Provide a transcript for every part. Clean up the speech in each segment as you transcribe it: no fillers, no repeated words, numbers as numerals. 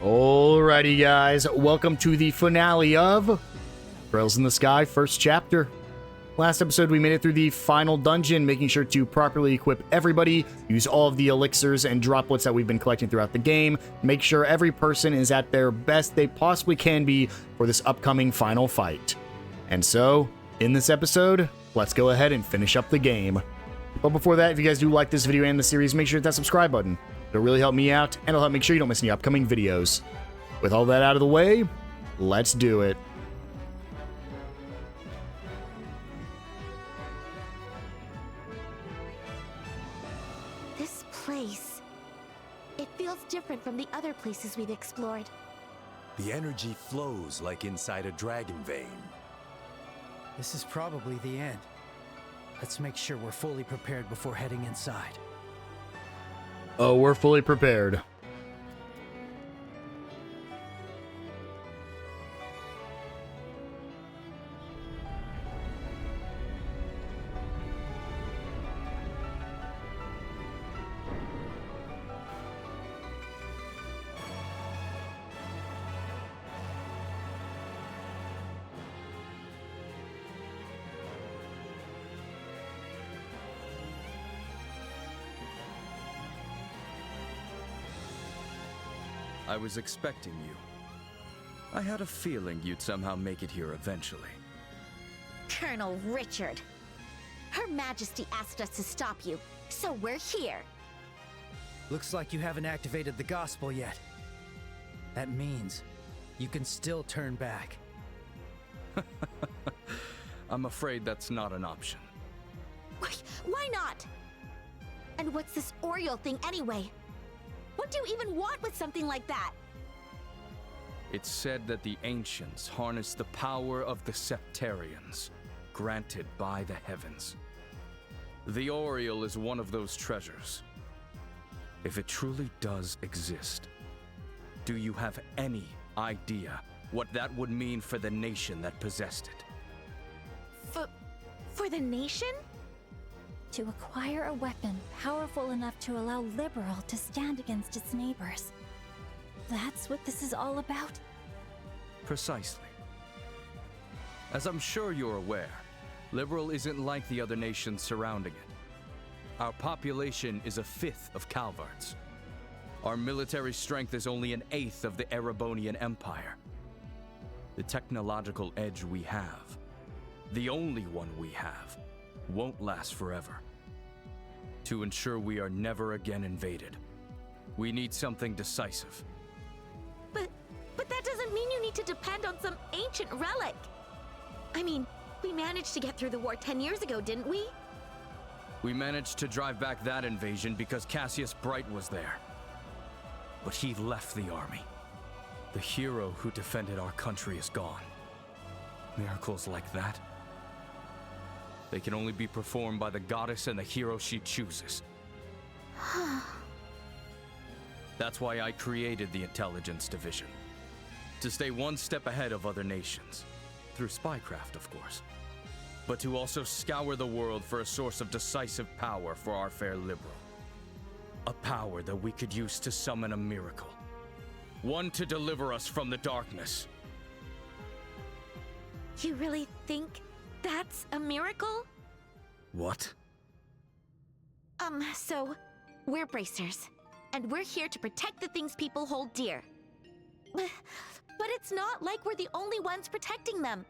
Alrighty guys, welcome to the finale of Trails in the Sky, first chapter. Last episode we made it through the final dungeon, making sure to properly equip everybody, use all of the elixirs and droplets that we've been collecting throughout the game, make sure every person is at their best they possibly can be for this upcoming final fight. And so, in this episode, let's go ahead and finish up the game. But before that, if you guys do like this video and the series, make sure to hit that subscribe button. It'll really help me out, and it'll help make sure you don't miss any upcoming videos. With all that out of the way, let's do it. This place, it feels different from the other places we've explored. The energy flows like inside a dragon vein. This is probably the end. Let's make sure we're fully prepared before heading inside. Oh, we're fully prepared. I was expecting you. I had a feeling you'd somehow make it here eventually. Colonel Richard. Her Majesty asked us to stop you, so we're here. Looks like you haven't activated the gospel yet. That means you can still turn back. I'm afraid that's not an option. Why not? And what's this Oriole thing anyway? What do you even want with something like that? It's said that the ancients harnessed the power of the Septarians, granted by the heavens. The Oriole is one of those treasures. If it truly does exist, do you have any idea what that would mean for the nation that possessed it? For the nation? To acquire a weapon powerful enough to allow Liberl to stand against its neighbors. That's what this is all about? Precisely. As I'm sure you're aware, Liberl isn't like the other nations surrounding it. Our population is a fifth of Calvart's. Our military strength is only an eighth of the Erebonian Empire. The technological edge we have, the only one we have, won't last forever. To ensure we are never again invaded, we need something decisive. But that doesn't mean you need to depend on some ancient relic. I mean, we managed to get through the war 10 years ago, didn't we? We managed to drive back that invasion because Cassius Bright was there. But he left the army. The hero who defended our country is gone. Miracles like that, they can only be performed by the goddess and the hero she chooses. That's why I created the Intelligence Division. To stay one step ahead of other nations. Through spycraft, of course. But to also scour the world for a source of decisive power for our fair Liberl. A power that we could use to summon a miracle. One to deliver us from the darkness. You really think that's a miracle? What? So, we're bracers, and we're here to protect the things people hold dear. But it's not like we're the only ones protecting them.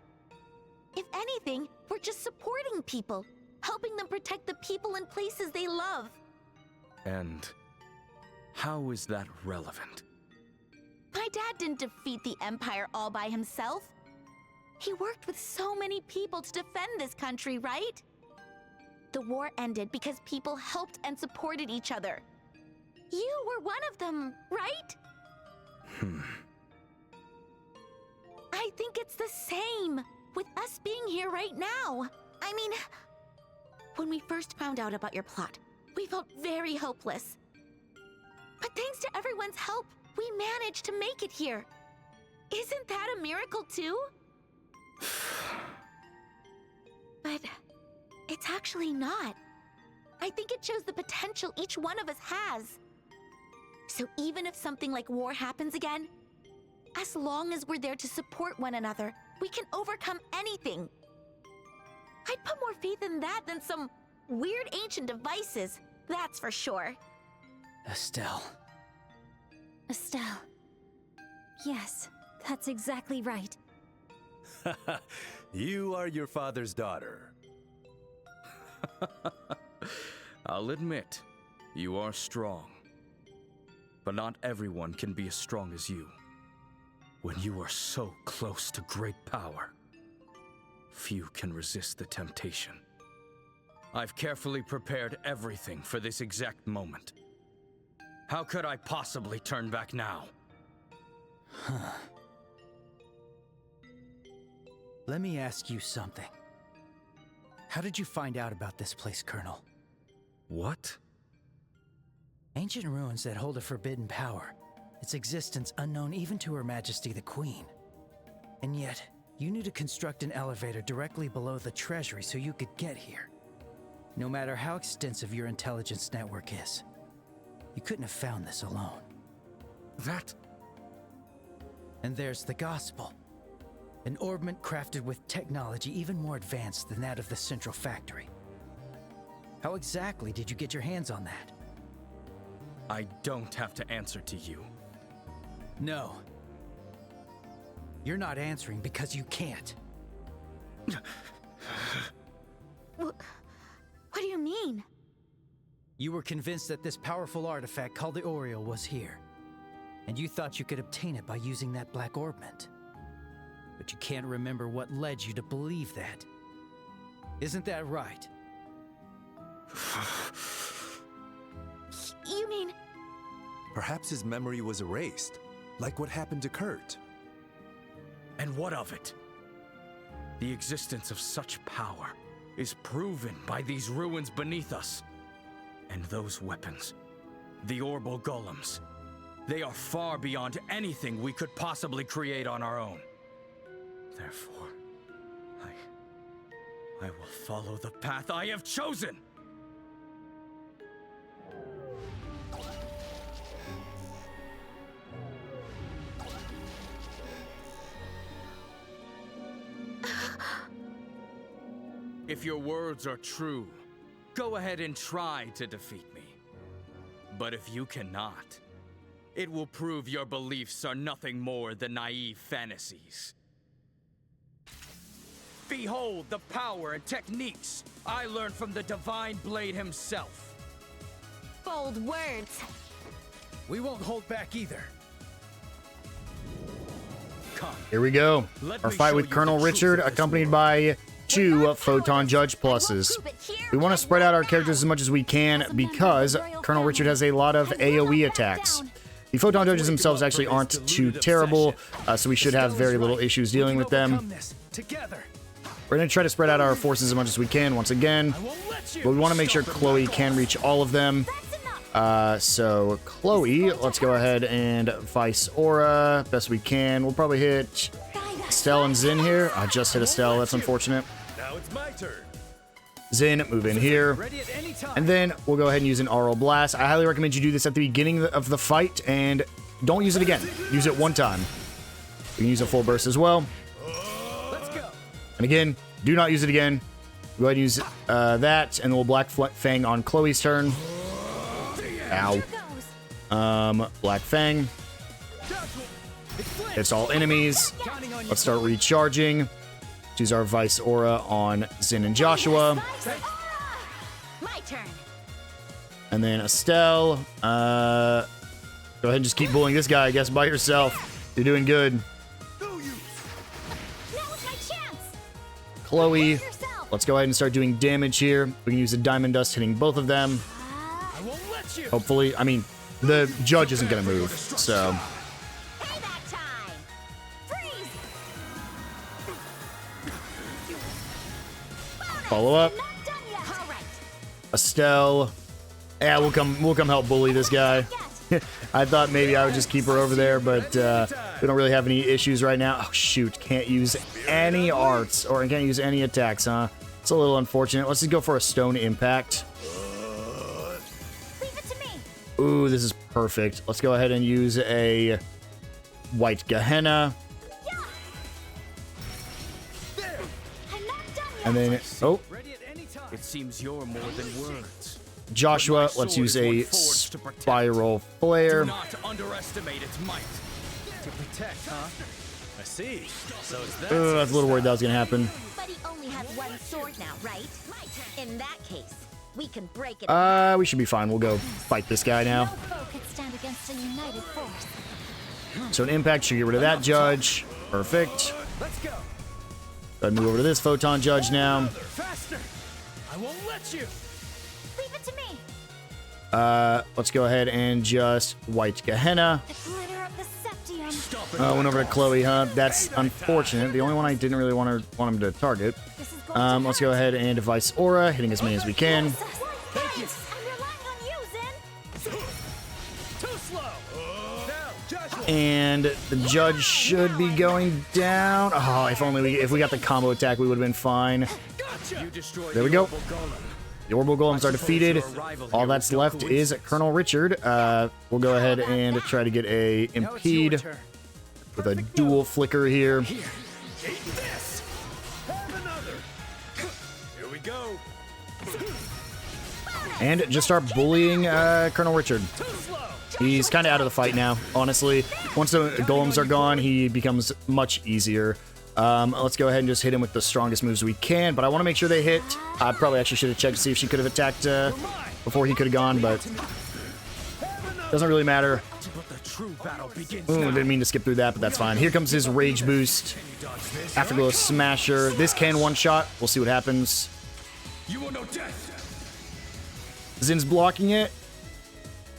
If anything, we're just supporting people, helping them protect the people and places they love. And how is that relevant? My dad didn't defeat the Empire all by himself. He worked with so many people to defend this country, right? The war ended because people helped and supported each other. You were one of them, right? I think it's the same with us being here right now. I mean, when we first found out about your plot, we felt very hopeless. But thanks to everyone's help, we managed to make it here. Isn't that a miracle too? But it's actually not. I think it shows the potential each one of us has. So even if something like war happens again, as long as we're there to support one another, we can overcome anything. I'd put more faith in that than some weird ancient devices, that's for sure. Estelle. Estelle. Yes, that's exactly right. You are your father's daughter. I'll admit, you are strong. But not everyone can be as strong as you. When you are so close to great power, few can resist the temptation. I've carefully prepared everything for this exact moment. How could I possibly turn back now? Let me ask you something. How did you find out about this place, Colonel? What? Ancient ruins that hold a forbidden power. Its existence unknown even to Her Majesty the Queen. And yet, you knew to construct an elevator directly below the treasury so you could get here. No matter how extensive your intelligence network is, you couldn't have found this alone. That... And there's the Gospel. An orbment crafted with technology even more advanced than that of the Central Factory. How exactly did you get your hands on that? I don't have to answer to you. No. You're not answering because you can't. What do you mean? You were convinced that this powerful artifact called the Oriole was here. And you thought you could obtain it by using that black orbment. But you can't remember what led you to believe that. Isn't that right? You mean... Perhaps his memory was erased, like what happened to Kurt. And what of it? The existence of such power is proven by these ruins beneath us. And those weapons, the Orbal Golems, they are far beyond anything we could possibly create on our own. Therefore, I will follow the path I have chosen! If your words are true, go ahead and try to defeat me. But if you cannot, it will prove your beliefs are nothing more than naive fantasies. Behold the power and techniques I learned from the Divine Blade himself. Bold words. We won't hold back either. Come. Here we go. Let Our me fight show with you the Colonel truth Richard, of this accompanied world. by 2 Photon Judge pluses. We want to spread out our characters as much as we can because Colonel Richard has a lot of AoE attacks. The Photon Judges themselves actually aren't too terrible, so we should have very little issues dealing with them. We're going to try to spread out our forces as much as we can once again, but we want to make sure Chloe can reach all of them. So Chloe, let's go ahead and Vice Aura best we can. We'll probably hit Estelle and Zin here. I just hit Estelle, that's unfortunate. Now it's my turn. Zin, move in here. And then we'll go ahead and use an Aural Blast. I highly recommend you do this at the beginning of the fight, and don't use it again. Use it one time. You can use a full burst as well. And again, do not use it again. Go ahead and use that, and then we'll Black Fang on Chloe's turn. Ow. Black Fang. It's all enemies. Let's start recharging. Use our Vice Aura on Zin and Joshua. My turn. And then Estelle. Go ahead and just keep bullying this guy, I guess, by yourself. You're doing good. Chloe. Let's go ahead and start doing damage here. We can use the Diamond Dust hitting both of them. Hopefully. I mean, the judge isn't going to move, so... Follow up. Estelle. Yeah, we'll come help bully this guy. I thought maybe I would just keep her over there, but we don't really have any issues right now. Oh, shoot. Can't use any arts, or can't use any attacks, huh? It's a little unfortunate. Let's just go for a Stone Impact. Leave it to me. Ooh, this is perfect. Let's go ahead and use a white Gehenna. And then, oh, It seems you're more than words. Joshua, let's use a spiral flare. Do not underestimate its might. To protect, huh? I see. So is that. I was a little worried that was gonna happen. But he only has one sword now, right? In that case, we can break it. We should be fine. We'll go fight this guy No now. foe could stand against a united force. So an impact should get rid of that judge. Perfect. Let's go. Gotta move over to this photon judge now. Faster. I won't let you. Leave it to me. Let's go ahead and just white Gehenna. The glitter of the septium. Went over to Chloe, huh? That's unfortunate. The only one I didn't really want him to target. This is going to Let's go ahead and device aura, hitting as many as we can. Thanks. I'm relying on you, Zin. Too slow. Now, Joshua. And the judge should be going down. Oh, if only if we got the combo attack, we would have been fine. You destroyed There we the go. Orbital Golem. The orbital golems are defeated. All that's left is Colonel Richard. We'll go ahead and try to get a impede with a dual flicker here. Take this. Have another. Here we go. And just start bullying Colonel Richard. Too slow. He's kind of out of the fight now, honestly. Once the golems are gone, he becomes much easier. Let's go ahead and just hit him with the strongest moves we can, but I want to make sure they hit. I probably actually should have checked to see if she could have attacked before he could have gone, but doesn't really matter. But the true battle begins Ooh, now. didn't mean to skip through that, but that's fine. Here comes his rage boost. Afterglow Smasher. This can one-shot. We'll see what happens. You will know death. Zin's blocking it.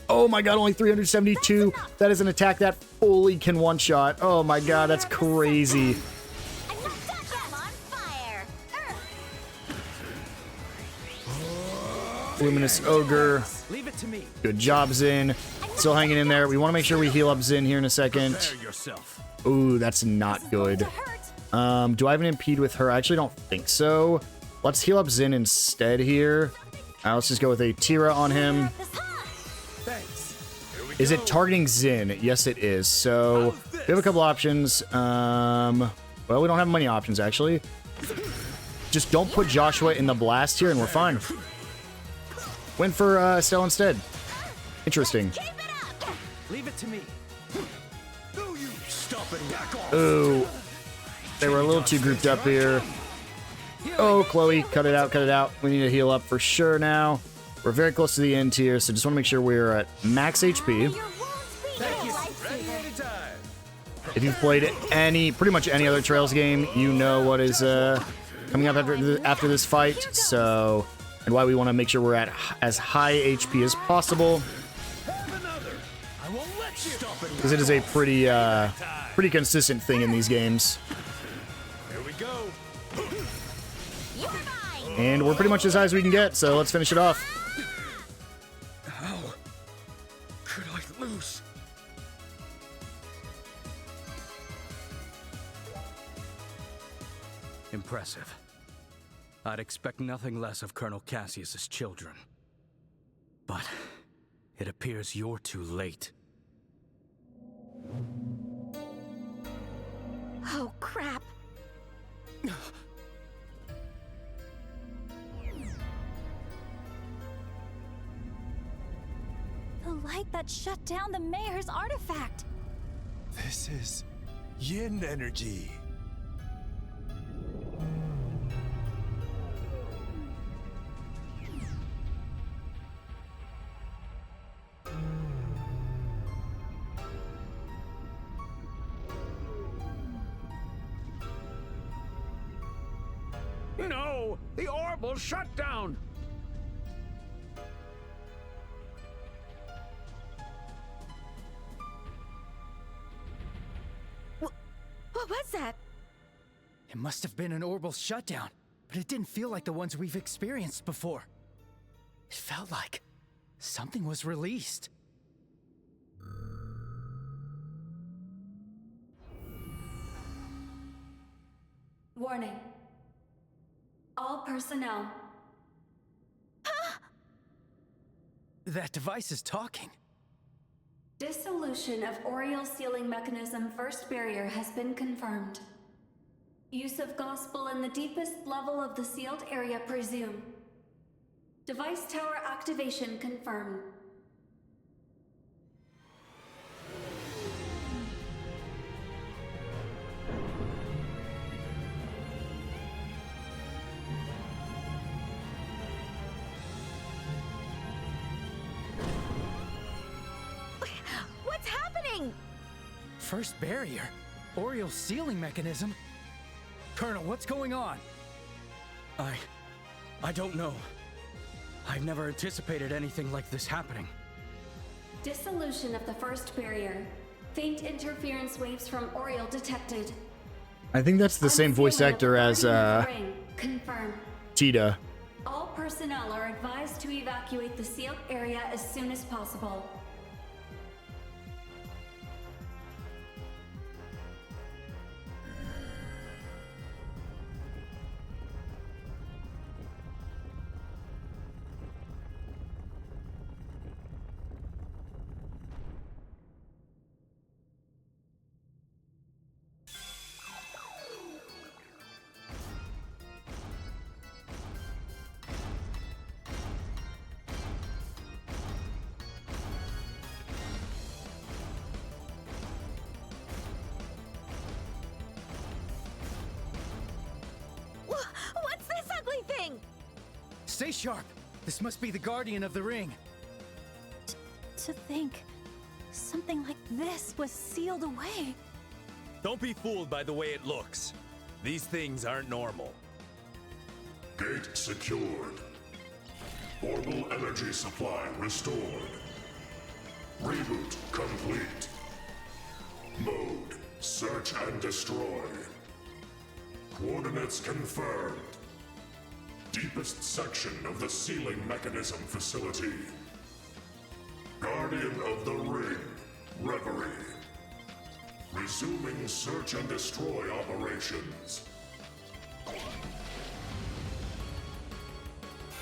Oh my god, only 372. That is an attack that fully can one-shot. Oh my god, that's crazy. I'm not done yet. I'm on fire. Luminous Ogre. Leave it to me. Good job, Zin. Still hanging in there. We want to make sure we heal up Zin here in a second. Prepare yourself. Ooh, that's not good. Do I have an impede with her? I actually don't think so. Let's heal up Zin instead here. Let's just go with a Tira on him. Thanks. Here we Is go. it targeting Zin? Yes, it is. So we have a couple options. Well, we don't have many options, actually. Just don't put Joshua in the blast here, and we're fine. Went for Estelle instead. Interesting. Leave it to me. No, you stop and back off. Ooh. They were a little too grouped up here. Oh, Chloe, cut it out, cut it out. We need to heal up for sure now. We're very close to the end here, so just want to make sure we're at max HP. Your wounds be your lifesaver. Anytime. If you've played pretty much any other Trails game, you know what is coming up after this fight. So, and why we want to make sure we're at as high HP as possible, Have another. I won't let you. Stop and because it is a pretty consistent thing in these games. Here we go. You're mine. And we're pretty much as high as we can get, so let's finish it off. How could I lose? Impressive. I'd expect nothing less of Colonel Cassius's children. But it appears you're too late. Oh, crap. The light that shut down the mayor's artifact. This is yin energy. No! The orb will shut down! What was that? It must have been an orbital shutdown, but it didn't feel like the ones we've experienced before. It felt like something was released. Warning. All personnel. That device is talking. Dissolution of Oriel sealing mechanism first barrier has been confirmed. Use of gospel in the deepest level of the sealed area presumed. Device tower activation confirmed. What's happening? First barrier? Oriel sealing mechanism? Colonel, what's going on? I don't know. I've never anticipated anything like this happening. Dissolution of the first barrier. Faint interference waves from Oriel detected. I think that's the same voice actor as Confirm. Tita. All personnel are advised to evacuate the sealed area as soon as possible. What's this ugly thing? Stay sharp. This must be the Guardian of the Ring. To think something like this was sealed away. Don't be fooled by the way it looks. These things aren't normal. Gate secured. Orbital energy supply restored. Reboot complete. Mode, search and destroy. Coordinates confirmed. Deepest section of the sealing mechanism facility. Guardian of the Ring, Reverie. Resuming search and destroy operations.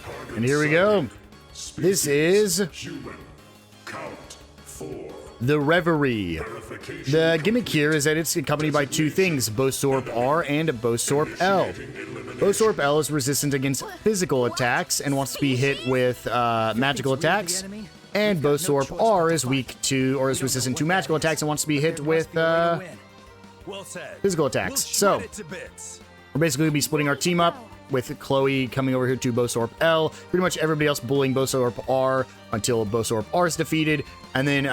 Target And here we go. Species, This is human. Count 4. the Reverie. Verification The gimmick here is that it's accompanied by two things, Bosorp R and Bosorp L. Bosorp L is resistant against physical attacks and wants to be hit with magical attacks. And Bosorp R is weak to, or is resistant to magical attacks and wants to be hit with Well said. physical attacks. We'll So, shred it to bits. we're basically going to be splitting our team up with Chloe coming over here to Bosorp L. Pretty much everybody else bullying Bosorp R until Bosorp R is defeated. And then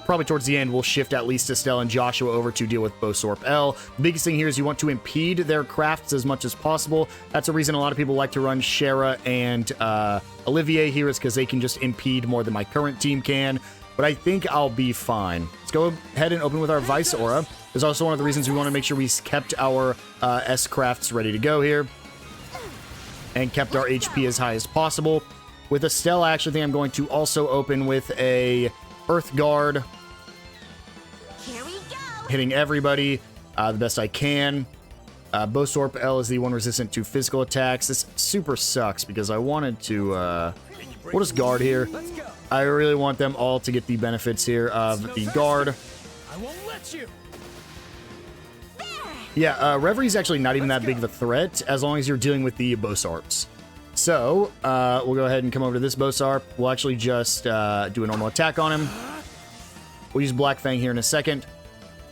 probably towards the end, we'll shift at least Estelle and Joshua over to deal with Bosorp L. The biggest thing here is you want to impede their crafts as much as possible. That's a reason a lot of people like to run Shara and Olivier here, is because they can just impede more than my current team can. But I think I'll be fine. Let's go ahead and open with our Vice Aura. There's also one of the reasons we want to make sure we kept our S-crafts ready to go here. And kept our HP as high as possible. With Estelle, I actually think I'm going to also open with a Earth Guard. Here we go. Hitting everybody the best I can. Bosorp L is the one resistant to physical attacks. This super sucks because I wanted to... we'll just guard here. I really want them all to get the benefits here of the guard. I won't let you. Yeah, Reverie is actually not even that big of a threat as long as you're dealing with the Bosorps. So, we'll go ahead and come over to this Bosorp. We'll actually just do a normal attack on him. We'll use Black Fang here in a second.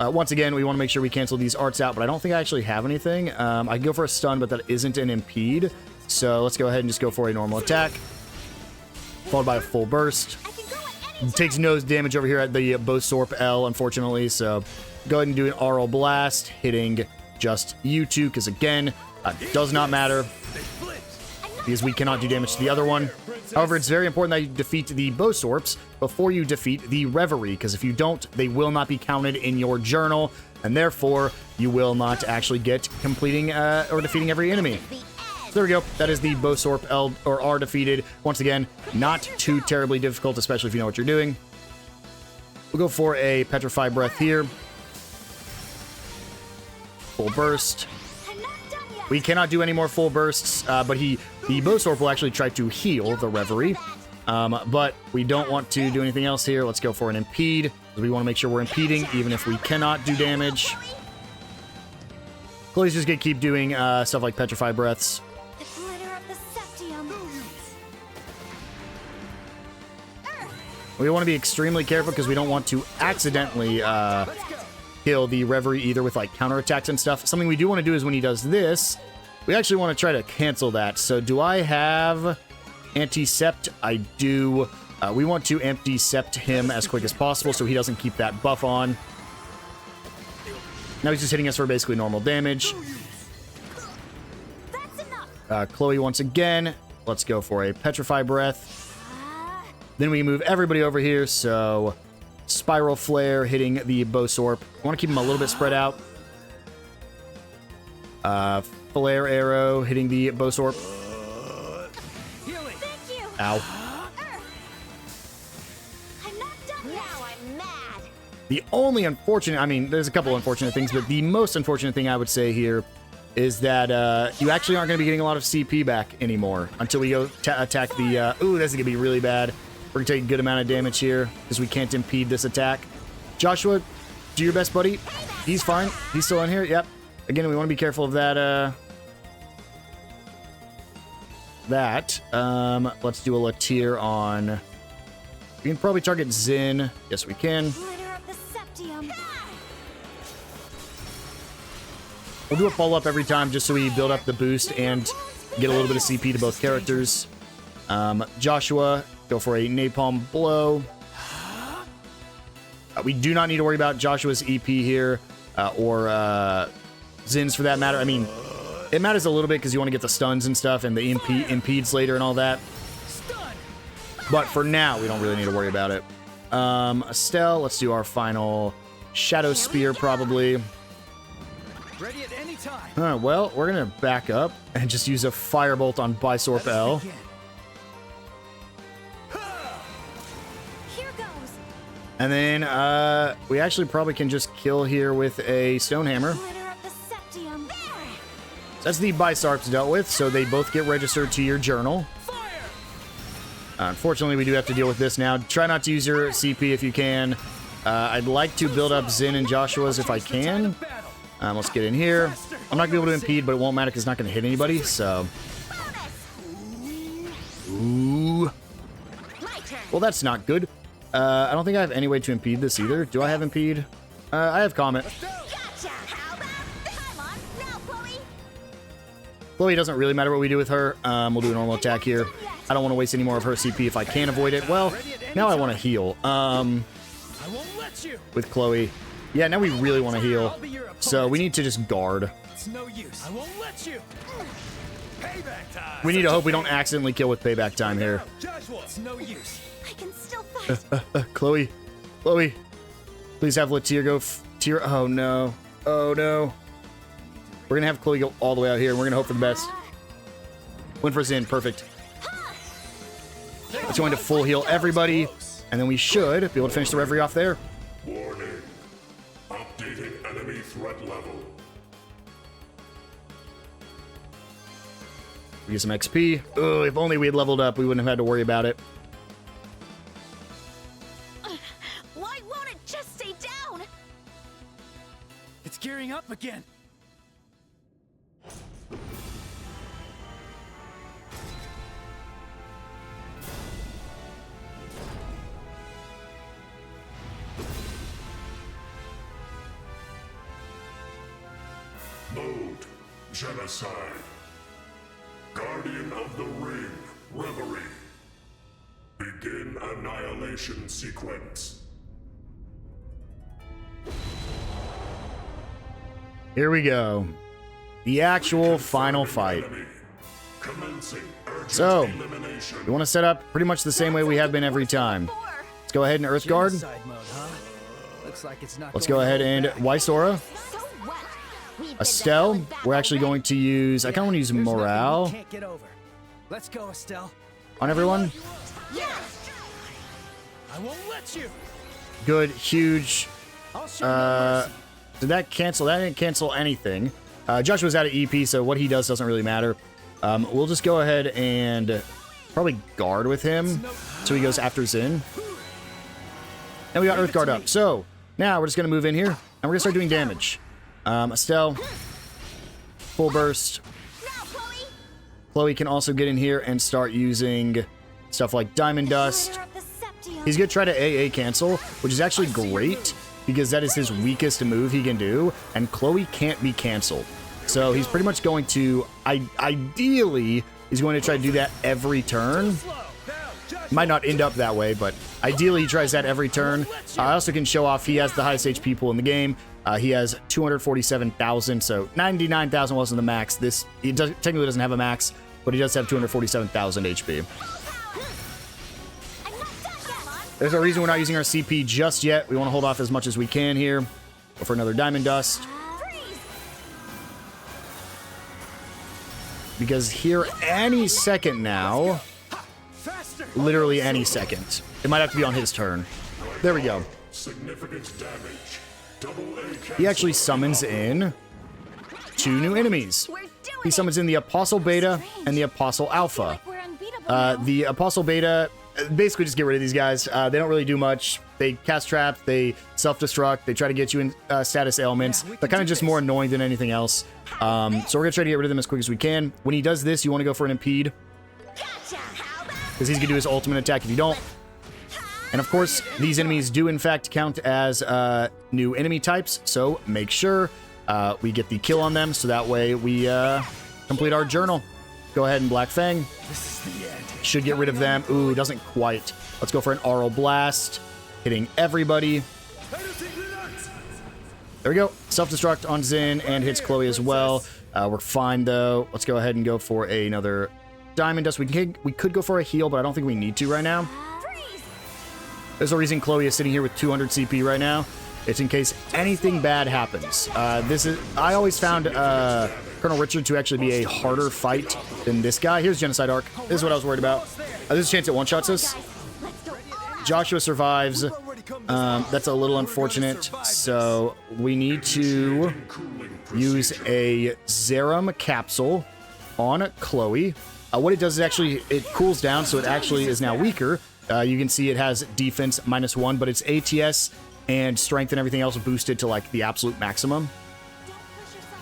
Once again, we want to make sure we cancel these arts out, but I don't think I actually have anything. I can go for a stun, but that isn't an impede. So let's go ahead and just go for a normal attack. Followed by a full burst. Takes no damage over here at the Bosorp L, unfortunately, so go ahead and do an Aural Blast, hitting just you two, because again, does not matter, because we cannot do damage to the other one. However, it's very important that you defeat the Bosorps before you defeat the Reverie, because if you don't, they will not be counted in your journal, and therefore, you will not actually get completing or defeating every enemy. So there we go. That is the Bosorp L or R defeated. Once again, not too terribly difficult, especially if you know what you're doing. We'll go for a Petrify Breath here. Full burst. We cannot do any more full bursts, but the Bosorp will actually try to heal the Reverie. But we don't want to do anything else here. Let's go for an impede. because we want to make sure we're impeding, even if we cannot do damage. Chloe's just going to keep doing stuff like Petrify Breaths. The glitter of the septium. We want to be extremely careful because we don't want to accidentally kill the Reverie either with like counterattacks and stuff. Something we do want to do is when he does this, we actually want to try to cancel that. So do I have Anti-Sept? I do. We want to Anti-Sept him as quick as possible so he doesn't keep that buff on. Now he's just hitting us for basically normal damage. Chloe once again. Let's go for a Petrify Breath. Then we move everybody over here, so Spiral Flare hitting the Bosorp. I want to keep him a little bit spread out. Flare Arrow hitting the Bosorp. Ow. I'm not done now. I'm mad. The only unfortunate, I mean, there's a couple unfortunate things, but the most unfortunate thing I would say here is that you actually aren't going to be getting a lot of CP back anymore until we go attack the, ooh, this is going to be really bad. We're going to take a good amount of damage here because we can't impede this attack. Joshua, do your best, buddy. He's fine. He's still in here. Yep. Again, we want to be careful of that, let's do a Latir on... We can probably target Zin. Yes, we can. We'll do a follow-up every time just so we build up the boost and get a little bit of CP to both characters. Joshua, go for a Napalm Blow. We do not need to worry about Joshua's EP here, or Zin's for that matter. I mean, it matters a little bit because you want to get the stuns and stuff and the impedes later and all that. But for now, we don't really need to worry about it. Estelle, let's do our final Shadow Spear probably. Ready at any time. Well, we're going to back up and just use a Firebolt on Bisorp L. Here goes. And then we actually probably can just kill here with a Stonehammer. Glitter of the septium. So that's the Bisarps dealt with, so they both get registered to your journal. Unfortunately, we do have to deal with this now. Try not to use your CP if you can. I'd like to build up Zin and Joshua's if I can. Let's get in here. I'm not going to be able to impede, but it won't matter because it's not going to hit anybody, so... Ooh. Well, that's not good. I don't think I have any way to impede this either. Do I have impede? I have Comet. Chloe, doesn't really matter what we do with her. We'll do a normal attack here. I don't want to waste any more of her CP if I can avoid it. Well, now I want to heal. With Chloe. Yeah, now we really want to heal. So we need to just guard. It's no use. I won't let you. Payback time. We need to hope we don't accidentally kill with payback time here. It's no use. I can still fight. Chloe. Please have Latir go tier. Oh no. Oh no. We're gonna have Chloe go all the way out here, and we're gonna hope for the best. Win for Zin, perfect. Let's go into full heal everybody, and then we should be able to finish the Reverie off there. Warning. Updating enemy threat level. We get some XP. Oh, if only we had leveled up, we wouldn't have had to worry about it. Why won't it just stay down? It's gearing up again. Mode. Genocide. Guardian of the Ring. Reverie. Begin annihilation sequence. Here we go. The actual final fight. So, we want to set up pretty much the same way we have been every time. Let's go ahead and Earth Guard. Let's go ahead and Wysora. Estelle, we're actually going to use... I kind of want to use Morale. Let's go, Estelle. On everyone. I won't let you. Good, huge. Did that cancel? That didn't cancel anything. Joshua's out of EP, so what he does doesn't really matter. We'll just go ahead and probably guard with him so he goes after Zin. and we got Earth Guard up. So, now we're just going to move in here, and we're going to start doing damage. Estelle, full burst. Chloe can also get in here and start using stuff like Diamond Dust. He's going to try to AA cancel, which is actually great, because that is his weakest move he can do, and Chloe can't be canceled. So he's pretty much going to, ideally, he's going to try to do that every turn. Might not end up that way, but ideally he tries that every turn. I also can show off he has the highest HP pool in the game. He has 247,000, so 99,000 wasn't the max. Technically doesn't have a max, but he does have 247,000 HP. There's a reason we're not using our CP just yet. We want to hold off as much as we can here. Go for another Diamond Dust. Because here, any second now, literally any second, it might have to be on his turn. There we go. Significant damage. He actually summons in 2 new enemies. He summons in the Apostle Beta and the Apostle Alpha. The Apostle Beta, basically just get rid of these guys. They don't really do much. They cast traps, they self-destruct, they try to get you in status ailments. They're kind of just more annoying than anything else. So we're going to try to get rid of them as quick as we can. When he does this, you want to go for an impede, because he's going to do his ultimate attack if you don't. And of course, these enemies do in fact count as new enemy types, so make sure we get the kill on them, so that way we complete our journal. Go ahead and Black Fang. Should get rid of them. Ooh, doesn't quite. Let's go for an Aural Blast, hitting everybody. There we go. Self-destruct on Zin and hits Chloe as well. We're fine though. Let's go ahead and go for another Diamond Dust. We could go for a heal, but I don't think we need to right now. There's a reason Chloe is sitting here with 200 CP right now. It's in case anything bad happens. I always found Colonel Richard to actually be a harder fight than this guy. Here's Genocide Arc. This is what I was worried about. There's a chance it one-shots us. Joshua survives. That's a little unfortunate. So we need to use a Zerum capsule on Chloe. What it does is actually, it cools down, so it actually is now weaker. You can see it has defense -1, but its ATS and strength and everything else boosted to like the absolute maximum.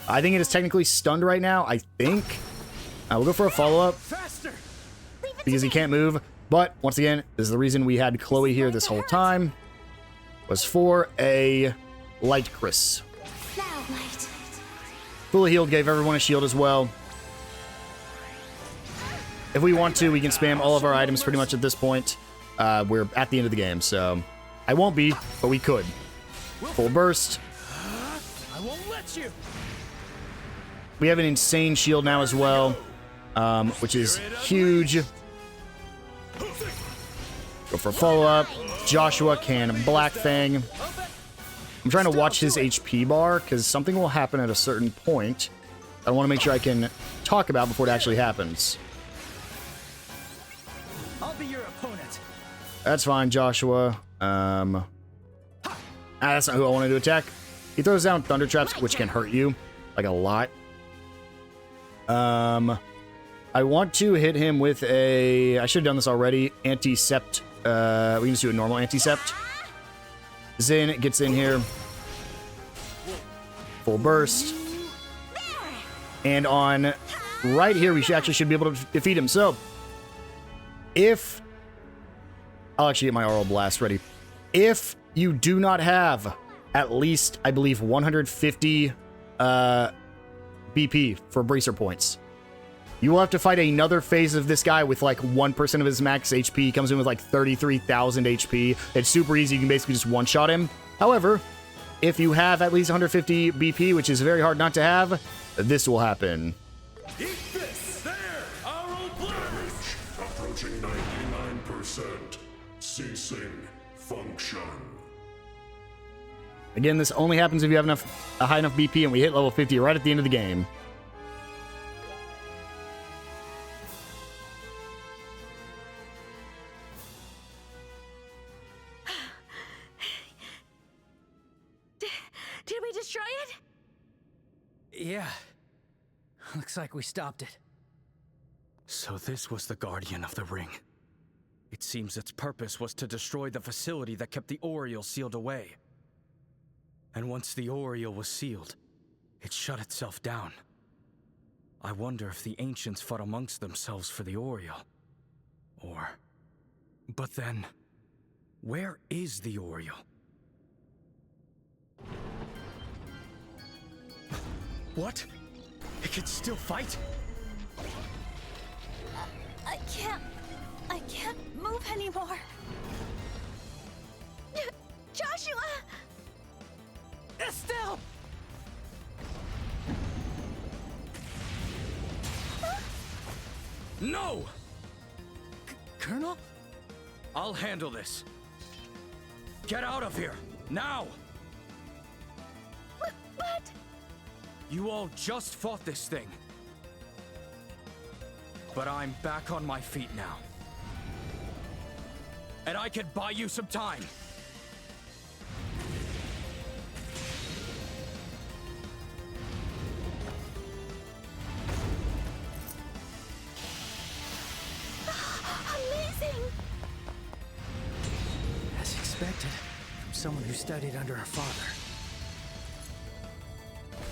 I think it is technically stunned right now, I think. We'll go for a follow-up because he can't move. But once again, this is the reason we had Chloe here this whole time, was for a Light Chris. Fully healed, gave everyone a shield as well. If we want to, we can spam all of our items pretty much at this point. We're at the end of the game, so I won't be, but we could. Full burst. I won't let you. We have an insane shield now as well, which is huge. Go for a follow-up. Joshua can Black Fang. I'm trying to watch his HP bar, because something will happen at a certain point I want to make sure I can talk about before it actually happens. I'll be your opponent. That's fine, Joshua. That's not who I wanted to attack. He throws down Thunder Traps, which can hurt you, like a lot. I want to hit him with a... I should have done this already. Anti-Sept. We can just do a normal Anti-Sept. Zin gets in here. Full burst. And on right here, we should be able to defeat him. So, if... I'll actually get my Aural Blast ready. If you do not have at least, I believe, 150 BP for Bracer points, you will have to fight another phase of this guy with like 1% of his max HP. He comes in with like 33,000 HP. It's super easy. You can basically just one-shot him. However, if you have at least 150 BP, which is very hard not to have, this will happen. Eat this! There! Aural Blast! Approaching 99%. Ceasing function. Again, this only happens if you have a high enough BP, and we hit level 50 right at the end of the game. Did we destroy it? Yeah. Looks like we stopped it. So this was the Guardian of the Ring. It seems its purpose was to destroy the facility that kept the Oriole sealed away. And once the Oriole was sealed, it shut itself down. I wonder if the ancients fought amongst themselves for the Oriole. Or... But then, where is the Oriole? What? It can still fight? I can't move anymore. Joshua! Estelle! No! Colonel? I'll handle this. Get out of here, now! What? You all just fought this thing. But I'm back on my feet now. And I can buy you some time. Amazing! As expected, from someone who studied under her father.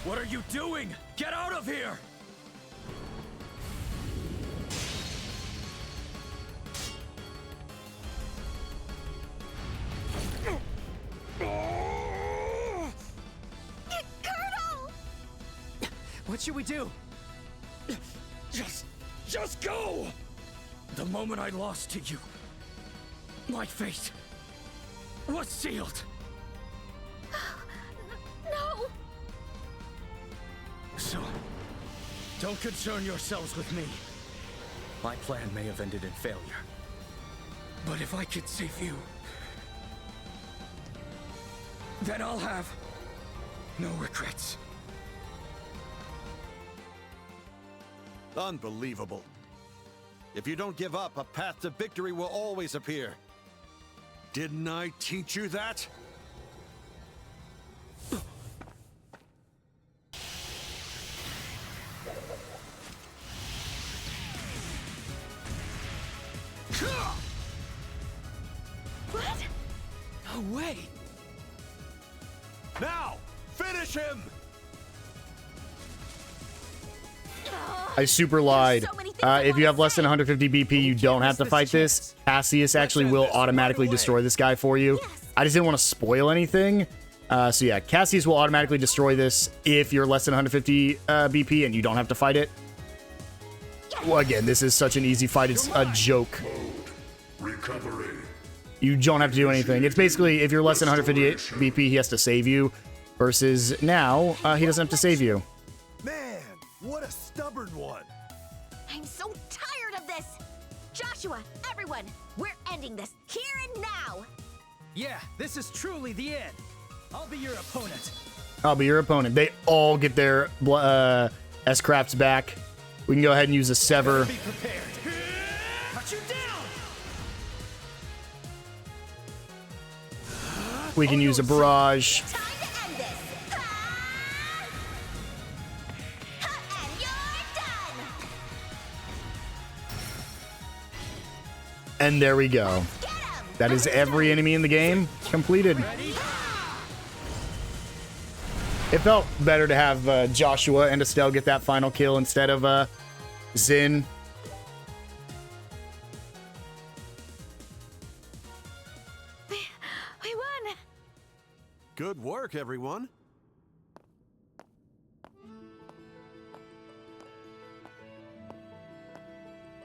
What are you doing? Get out of here! Colonel! What should we do? Just go! The moment I lost to you, my fate was sealed. No! So, don't concern yourselves with me. My plan may have ended in failure. But if I could save you, then I'll have no regrets. Unbelievable. If you don't give up, a path to victory will always appear. Didn't I teach you that? What? No way! Now, finish him! I super lied. If you have less than 150 BP, you don't have to fight this. Cassius actually will automatically destroy this guy for you. I just didn't want to spoil anything. So yeah, Cassius will automatically destroy this if you're less than 150 BP and you don't have to fight it. Well, again, this is such an easy fight. It's a joke. Recovery. You don't have to do anything. It's basically, if you're less than 158 BP, he has to save you. Versus now, he doesn't have to save you. Man, what a stubborn one. I'm so tired of this! Joshua, everyone, we're ending this here and now! Yeah, this is truly the end. I'll be your opponent. I'll be your opponent. They all get their S-Crafts back. We can go ahead and use a Sever. Be prepared. Cut you down! We can use a Barrage. Time to end this! And you're done! And there we go. Get him! That is every enemy in the game completed. It felt better to have Joshua and Estelle get that final kill instead of Zin. We won! Good work, everyone.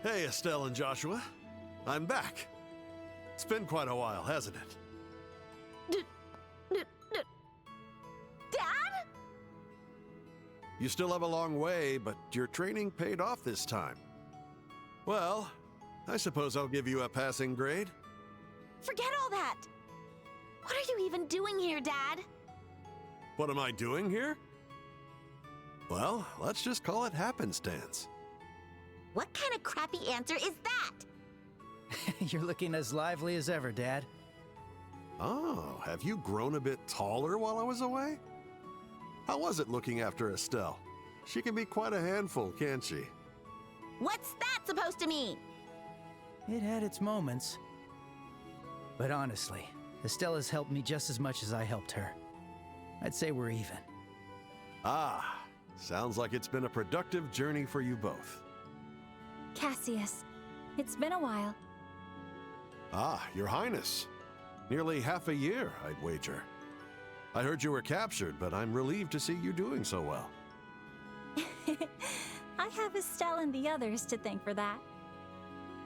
Hey, Estelle and Joshua. I'm back. It's been quite a while, hasn't it? Dad? You still have a long way, but your training paid off this time. Well, I suppose I'll give you a passing grade. Forget all that! What are you even doing here, Dad? What am I doing here? Well, let's just call it happenstance. What kind of crappy answer is that? You're looking as lively as ever, Dad. Oh, have you grown a bit taller while I was away? How was it looking after Estelle? She can be quite a handful, can't she? What's that supposed to mean? It had its moments. But honestly, Estella's helped me just as much as I helped her. I'd say we're even. Ah, sounds like it's been a productive journey for you both. Cassius, it's been a while. Ah, Your Highness. Nearly half a year, I'd wager. I heard you were captured, but I'm relieved to see you doing so well. I have Estelle and the others to thank for that.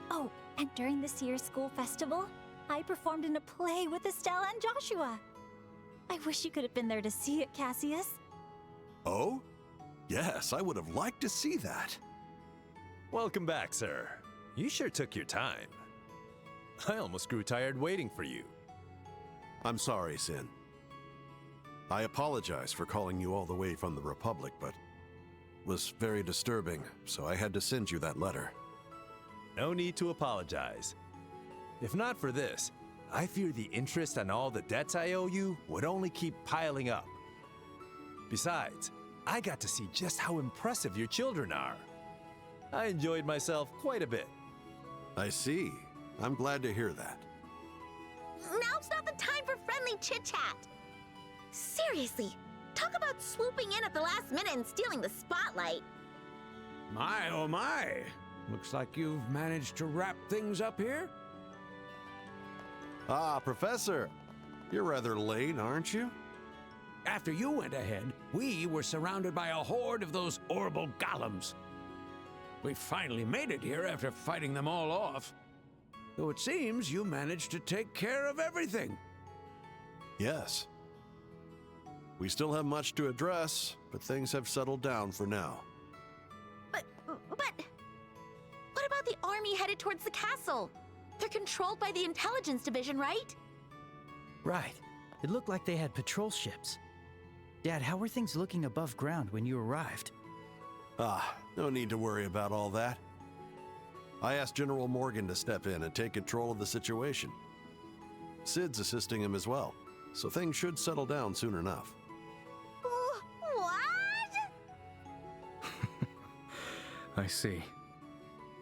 Oh, and during this year's school festival, I performed in a play with Estelle and Joshua. I wish you could have been there to see it, Cassius. Oh? Yes, I would have liked to see that. Welcome back, sir. You sure took your time. I almost grew tired waiting for you. I'm sorry, Sin. I apologize for calling you all the way from the Republic, but it was very disturbing, so I had to send you that letter. No need to apologize. If not for this, I fear the interest on all the debts I owe you would only keep piling up. Besides, I got to see just how impressive your children are. I enjoyed myself quite a bit. I see. I'm glad to hear that. Now's not the time for friendly chit-chat. Seriously, talk about swooping in at the last minute and stealing the spotlight. My, oh my. Looks like you've managed to wrap things up here. Ah, Professor. You're rather late, aren't you? After you went ahead, we were surrounded by a horde of those horrible golems. We finally made it here after fighting them all off. Though it seems you managed to take care of everything. Yes. We still have much to address, but things have settled down for now. But what about the army headed towards the castle? They're controlled by the intelligence division, right? Right. It looked like they had patrol ships. Dad, how were things looking above ground when you arrived? Ah, no need to worry about all that. I asked General Morgan to step in and take control of the situation. Sid's assisting him as well, so things should settle down soon enough. What? I see.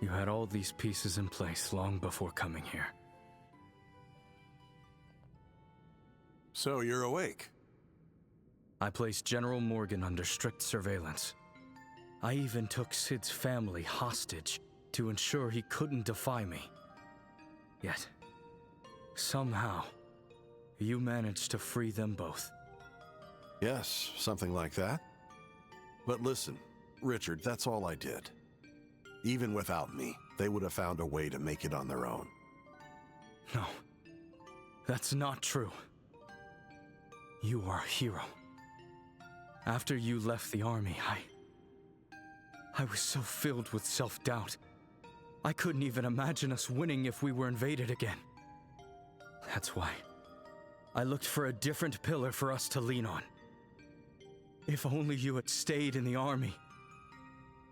You had all these pieces in place long before coming here. So you're awake? I placed General Morgan under strict surveillance. I even took Sid's family hostage to ensure he couldn't defy me. Yet, somehow, you managed to free them both. Yes, something like that. But listen, Richard, that's all I did. Even without me, they would have found a way to make it on their own. No, that's not true. You are a hero. After you left the army, I was so filled with self-doubt. I couldn't even imagine us winning if we were invaded again. That's why I looked for a different pillar for us to lean on. If only you had stayed in the army,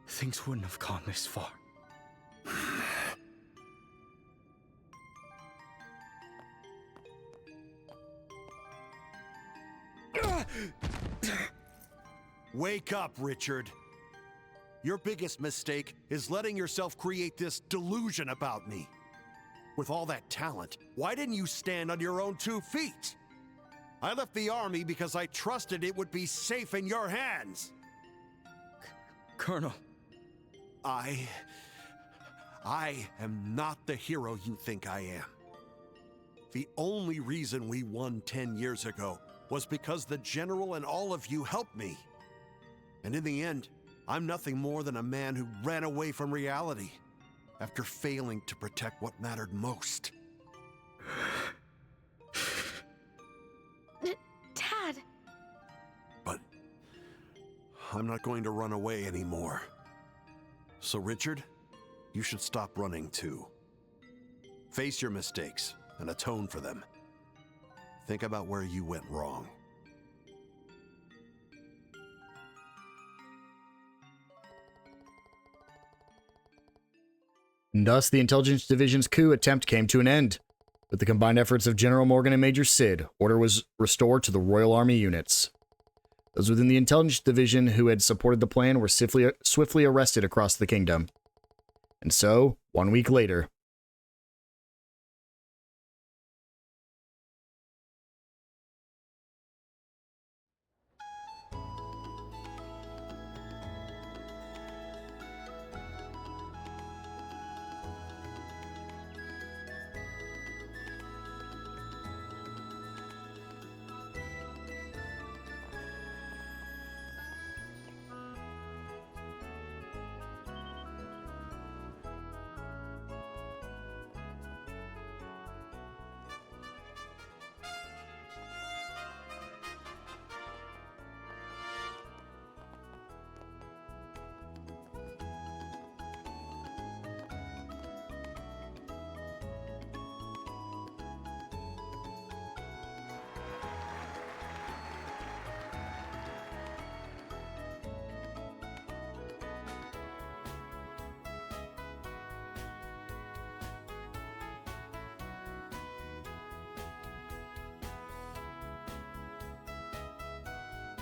things wouldn't have gone this far. Wake up, Richard. Your biggest mistake is letting yourself create this delusion about me. With all that talent, why didn't you stand on your own 2 feet? I left the army because I trusted it would be safe in your hands. Colonel. I am not the hero you think I am. The only reason we won 10 years ago was because the general and all of you helped me. And in the end, I'm nothing more than a man who ran away from reality after failing to protect what mattered most. Dad. But I'm not going to run away anymore. So, Richard, you should stop running too. Face your mistakes and atone for them. Think about where you went wrong. And thus, the Intelligence Division's coup attempt came to an end. With the combined efforts of General Morgan and Major Sid, order was restored to the Royal Army units. Those within the Intelligence Division who had supported the plan were swiftly arrested across the kingdom. And so, 1 week later,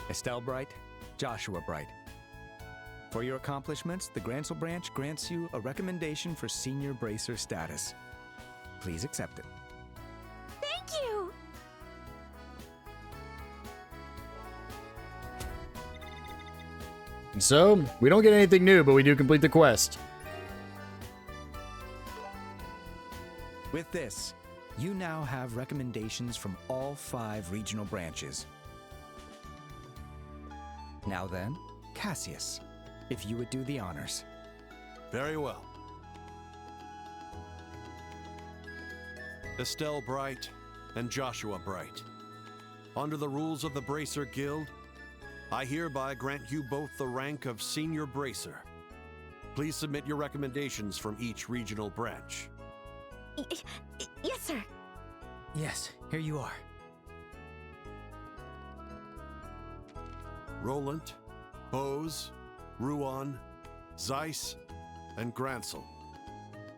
Estelle Bright, Joshua Bright. For your accomplishments, the Grancel branch grants you a recommendation for senior bracer status. Please accept it. Thank you! So, we don't get anything new, but we do complete the quest. With this, you now have recommendations from all 5 regional branches. Now then, Cassius, if you would do the honors. Very well. Estelle Bright and Joshua Bright. Under the rules of the Bracer Guild, I hereby grant you both the rank of Senior Bracer. Please submit your recommendations from each regional branch. Yes, sir. Yes, here you are. Roland, Bose, Ruan, Zeiss, and Grancel.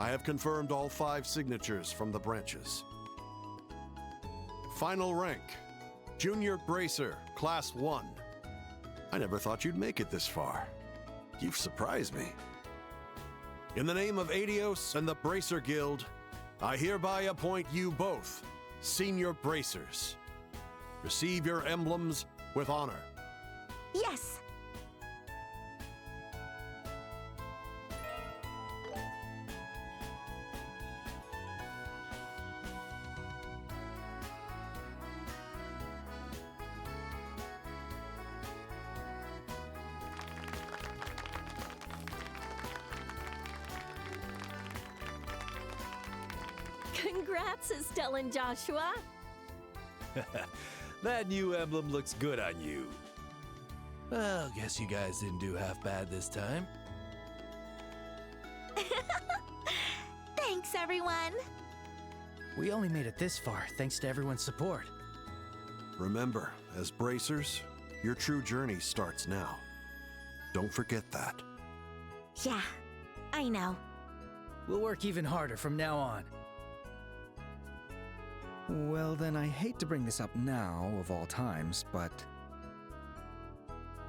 I have confirmed all 5 signatures from the branches. Final rank, Junior Bracer, Class 1. I never thought you'd make it this far. You've surprised me. In the name of Adios and the Bracer Guild, I hereby appoint you both Senior Bracers. Receive your emblems with honor. Yes. Congrats, Estelle and Joshua. That new emblem looks good on you. Well, guess you guys didn't do half bad this time. Thanks, everyone. We only made it this far thanks to everyone's support. Remember, as Bracers, your true journey starts now. Don't forget that. Yeah, I know. We'll work even harder from now on. Well, then I hate to bring this up now, of all times, but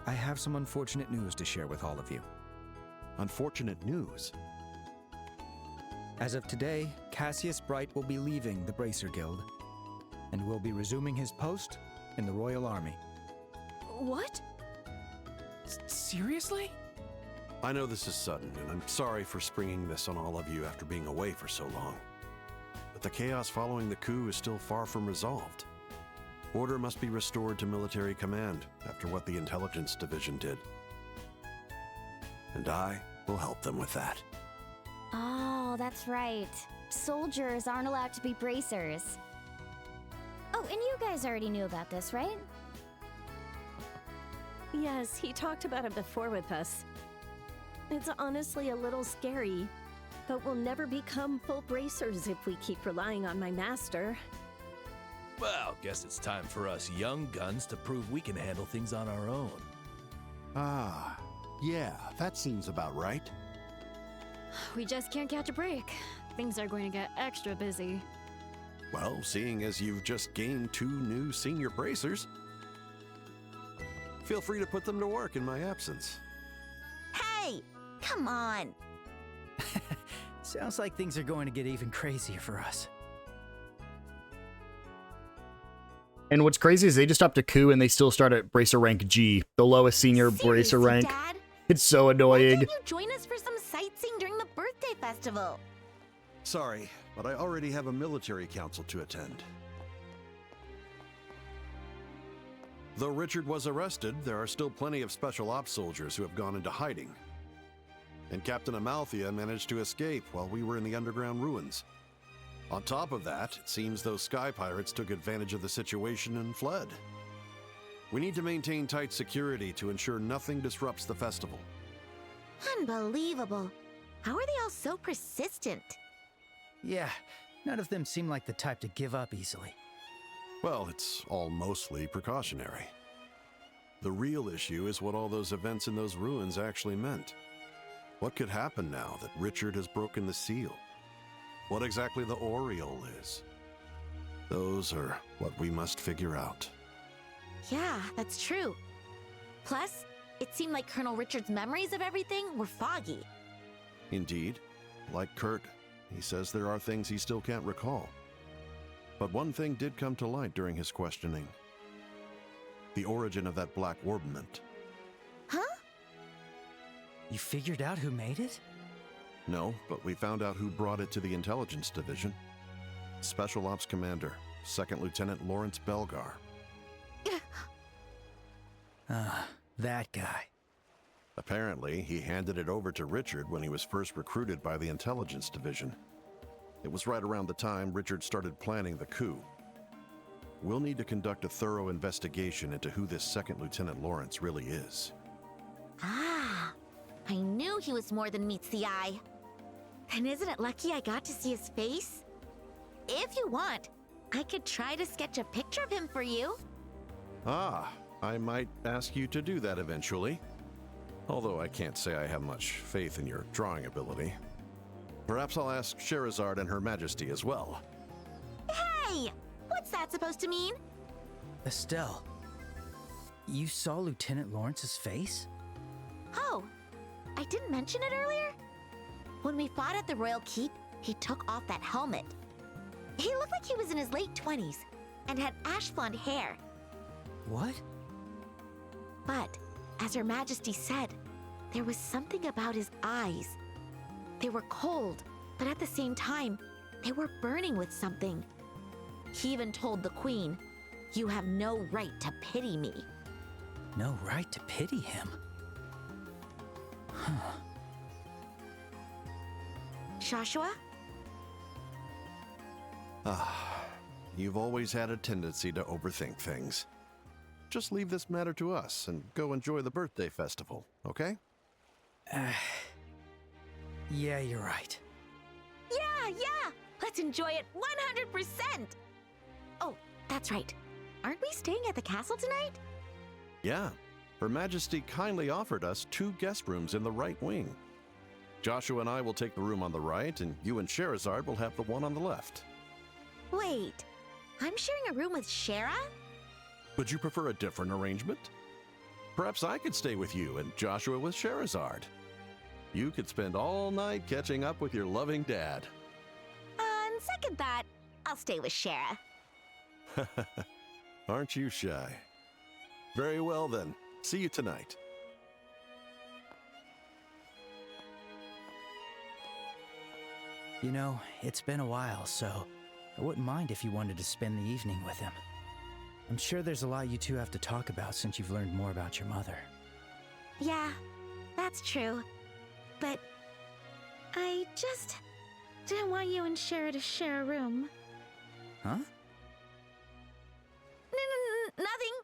I have some unfortunate news to share with all of you. Unfortunate news? As of today, Cassius Bright will be leaving the Bracer Guild and will be resuming his post in the Royal Army. What? Seriously? I know this is sudden, and I'm sorry for springing this on all of you after being away for so long. But the chaos following the coup is still far from resolved. Order must be restored to military command after what the Intelligence Division did. And I will help them with that. Oh, that's right. Soldiers aren't allowed to be bracers. Oh, and you guys already knew about this, right? Yes, he talked about it before with us. It's honestly a little scary, but we'll never become full bracers if we keep relying on my master. Well, guess it's time for us young guns to prove we can handle things on our own. Ah, yeah, that seems about right. We just can't catch a break. Things are going to get extra busy. Well, seeing as you've just gained 2 new senior bracers, feel free to put them to work in my absence. Hey, come on. Sounds like things are going to get even crazier for us. And what's crazy is they just stopped a coup and they still start at Bracer Rank G, the lowest senior Bracer rank. Dad? It's so annoying. Why didn't you join us for some sightseeing during the birthday festival? Sorry, but I already have a military council to attend. Though Richard was arrested, there are still plenty of special ops soldiers who have gone into hiding. And Captain Amalthea managed to escape while we were in the underground ruins. On top of that, it seems those sky pirates took advantage of the situation and fled. We need to maintain tight security to ensure nothing disrupts the festival. Unbelievable. How are they all so persistent? Yeah, none of them seem like the type to give up easily. Well, it's all mostly precautionary. The real issue is what all those events in those ruins actually meant. What could happen now that Richard has broken the seal? What exactly the aureole is? Those are what we must figure out. Yeah, that's true. Plus, it seemed like Colonel Richard's memories of everything were foggy. Indeed. Like Kurt, he says there are things he still can't recall. But one thing did come to light during his questioning. The origin of that black orbment. Huh? You figured out who made it? No, but we found out who brought it to the Intelligence Division. Special Ops Commander, 2nd Lieutenant Lawrence Belgar. That guy. Apparently, he handed it over to Richard when he was first recruited by the Intelligence Division. It was right around the time Richard started planning the coup. We'll need to conduct a thorough investigation into who this 2nd Lieutenant Lawrence really is. Ah, I knew he was more than meets the eye. And isn't it lucky I got to see his face? If you want, I could try to sketch a picture of him for you. Ah, I might ask you to do that eventually. Although I can't say I have much faith in your drawing ability. Perhaps I'll ask Scheherazade and Her Majesty as well. Hey! What's that supposed to mean? Estelle, you saw Lieutenant Lawrence's face? Oh, I didn't mention it earlier? When we fought at the Royal Keep, he took off that helmet. He looked like he was in his late 20s and had ash blonde hair. What? But, as Her Majesty said, there was something about his eyes. They were cold, but at the same time, they were burning with something. He even told the Queen, "You have no right to pity me." No right to pity him? Huh. Joshua? You've always had a tendency to overthink things. Just leave this matter to us and go enjoy the birthday festival, okay? Yeah, you're right. Yeah! Let's enjoy it 100%! Oh, that's right. Aren't we staying at the castle tonight? Yeah. Her Majesty kindly offered us 2 guest rooms in the right wing. Joshua and I will take the room on the right, and you and Scheherazade will have the one on the left. Wait, I'm sharing a room with Shara? Would you prefer a different arrangement? Perhaps I could stay with you and Joshua with Scheherazade. You could spend all night catching up with your loving dad. On second thought, I'll stay with Shara. Aren't you shy? Very well then. See you tonight. You know, it's been a while, so I wouldn't mind if you wanted to spend the evening with him. I'm sure there's a lot you two have to talk about since you've learned more about your mother. Yeah, that's true. But I just didn't want you and Shara to share a room. Huh? Nothing.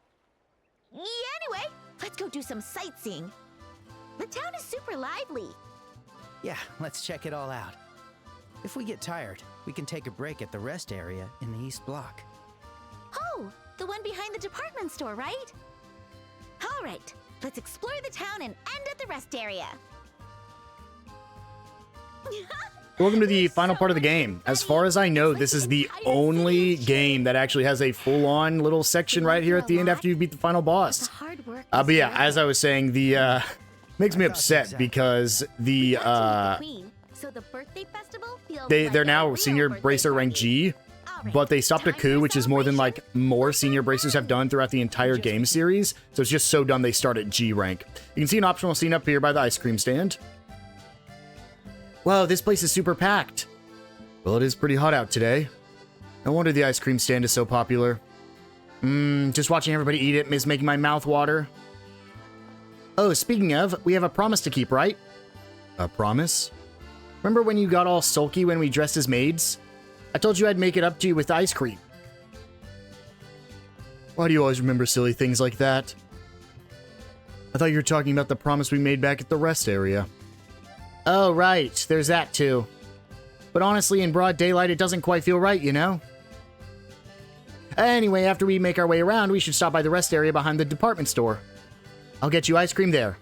Yeah, anyway, let's go do some sightseeing. The town is super lively. Yeah, let's check it all out. If we get tired, we can take a break at the rest area in the East Block. Oh, the one behind the department store, right? All right, let's explore the town and end at the rest area. Welcome to the final part of the game. As far as I know, this is the only game that actually has a full-on little section right here at the end after you beat the final boss. But yeah, as I was saying, the makes me upset because the they're now senior bracer rank G, but they stopped a coup, which is more than like more senior bracers have done throughout the entire game series. So it's just so dumb they start at G rank. You can see an optional scene up here by the ice cream stand. Wow, this place is super packed. Well, it is pretty hot out today. No wonder the ice cream stand is so popular. Just watching everybody eat it is making my mouth water. Oh, speaking of, we have a promise to keep, right? A promise? Remember when you got all sulky when we dressed as maids? I told you I'd make it up to you with ice cream. Why do you always remember silly things like that? I thought you were talking about the promise we made back at the rest area. Oh, right. There's that, too. But honestly, in broad daylight, it doesn't quite feel right, you know? Anyway, after we make our way around, we should stop by the rest area behind the department store. I'll get you ice cream there.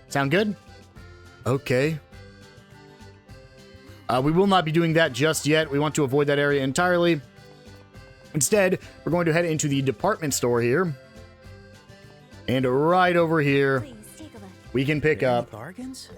Sound good? Okay. We will not be doing that just yet. We want to avoid that area entirely. Instead, we're going to head into the department store here. And right over here, we can pick up bargains?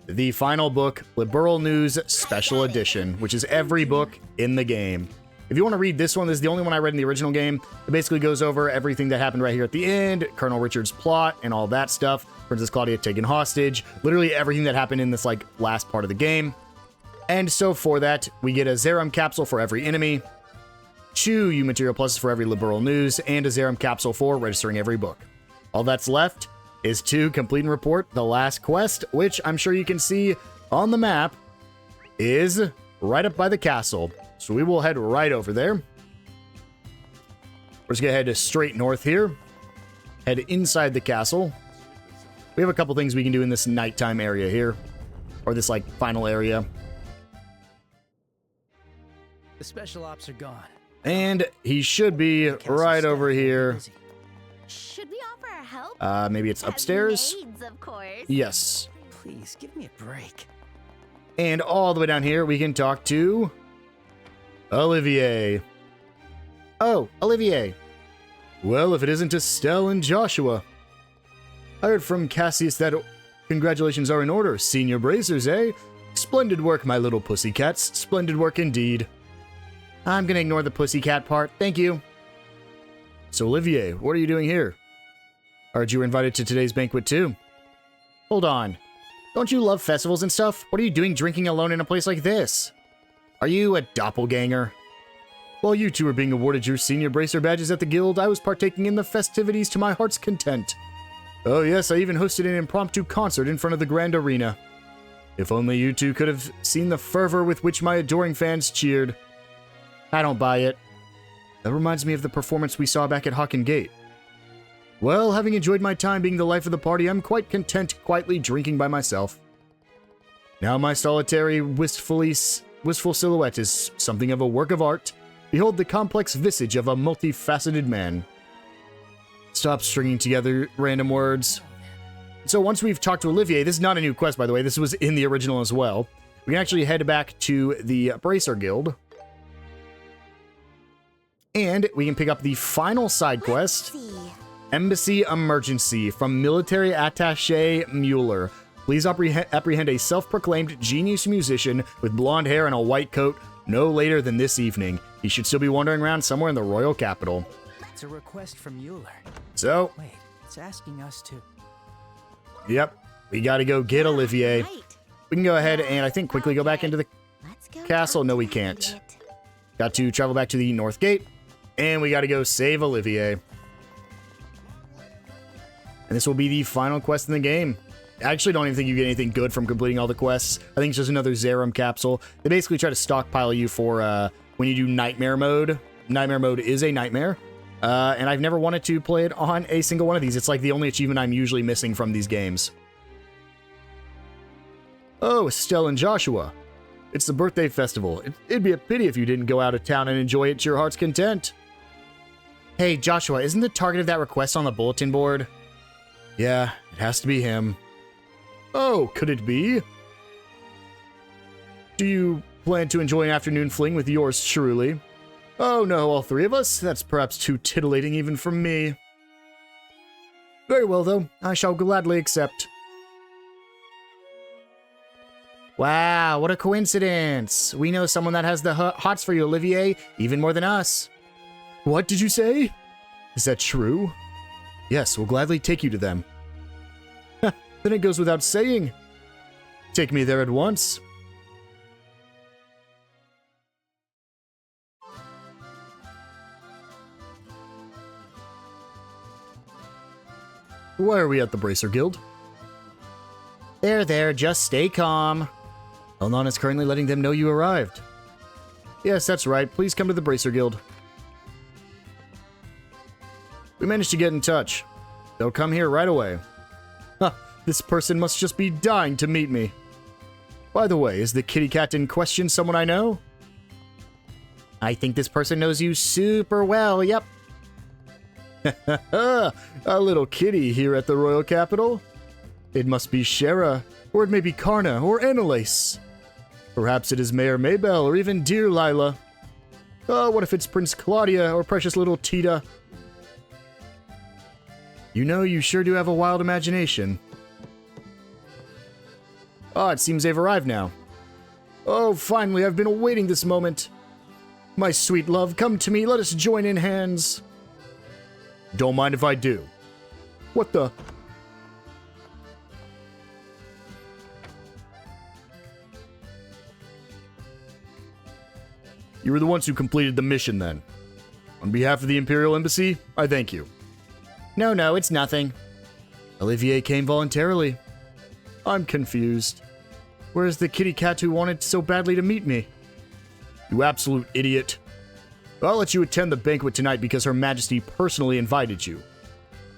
the final book, Liberl News Special Edition, which is every book in the game. If you want to read this one, this is the only one I read in the original game. It basically goes over everything that happened right here at the end, Colonel Richard's plot and all that stuff, Princess Claudia taken hostage, literally everything that happened in this like last part of the game. And so for that, we get a Zerum capsule for every enemy, 2 U material pluses for every Liberl News, and a Zerum capsule for registering every book. All that's left is to complete and report the last quest, which I'm sure you can see on the map is right up by the castle. So we will head right over there. We're just gonna head straight north here. Head inside the castle. We have a couple things we can do in this nighttime area here. Or this, like, final area. The special ops are gone. And he should be right over here. Should we offer our help? Maybe it's upstairs? Maids, of course. Yes. Please, give me a break. And all the way down here, we can talk to Olivier. Oh, Olivier. Well, if it isn't Estelle and Joshua. I heard from Cassius that congratulations are in order, senior bracers, eh? Splendid work, my little pussycats. Splendid work indeed. I'm gonna ignore the pussycat part, thank you. So, Olivier, what are you doing here? I heard you were invited to today's banquet too. Hold on. Don't you love festivals and stuff? What are you doing drinking alone in a place like this? Are you a doppelganger? While you two were being awarded your senior bracer badges at the guild, I was partaking in the festivities to my heart's content. Oh yes, I even hosted an impromptu concert in front of the grand arena. If only you two could have seen the fervor with which my adoring fans cheered. I don't buy it. That reminds me of the performance we saw back at Hawken Gate. Well, having enjoyed my time being the life of the party, I'm quite content quietly drinking by myself. Now my solitary, wistful silhouette is something of a work of art. Behold the complex visage of a multifaceted man. Stop stringing together random words. So once we've talked to Olivier, this is not a new quest, by the way. This was in the original as well. We can actually head back to the Bracer Guild. And we can pick up the final side quest. Embassy Emergency from Military Attaché Mueller. Please apprehend a self-proclaimed genius musician with blonde hair and a white coat no later than this evening. He should still be wandering around somewhere in the royal capital. It's a request from Mueller. So, wait, it's asking us to. Yep, we gotta go get Olivier. We can go ahead and I think quickly go back into the castle. No, we can't. Got to travel back to the North Gate, and we gotta go save Olivier. And this will be the final quest in the game. I actually don't even think you get anything good from completing all the quests. I think it's just another Zerum capsule. They basically try to stockpile you for when you do Nightmare Mode. Nightmare Mode is a nightmare. And I've never wanted to play it on a single one of these. It's like the only achievement I'm usually missing from these games. Oh, Estelle and Joshua. It's the birthday festival. It'd be a pity if you didn't go out of town and enjoy it to your heart's content. Hey, Joshua, isn't the target of that request on the bulletin board? Yeah, it has to be him. Oh, could it be? Do you plan to enjoy an afternoon fling with yours truly? Oh no, all three of us? That's perhaps too titillating even for me. Very well, though. I shall gladly accept. Wow, what a coincidence. We know someone that has the hots for you, Olivier, even more than us. What did you say? Is that true? Yes, we'll gladly take you to them. Then it goes without saying. Take me there at once. Why are we at the Bracer Guild? There, just stay calm. Elnon is currently letting them know you arrived. Yes, that's right. Please come to the Bracer Guild. We managed to get in touch. They'll come here right away. Huh, this person must just be dying to meet me. By the way, is the kitty cat in question someone I know? I think this person knows you super well, yep. A little kitty here at the royal capital? It must be Shara, or it may be Karna, or Annalise. Perhaps it is Mayor Maybell, or even dear Lila. Oh, what if it's Prince Claudia, or precious little Tita? You know, you sure do have a wild imagination. Ah, it seems they've arrived now. Oh, finally, I've been awaiting this moment. My sweet love, come to me, let us join in hands. Don't mind if I do. What the? You were the ones who completed the mission, then. On behalf of the Imperial Embassy, I thank you. No, it's nothing. Olivier came voluntarily. I'm confused. Where's the kitty cat who wanted so badly to meet me? You absolute idiot. I'll let you attend the banquet tonight because Her Majesty personally invited you.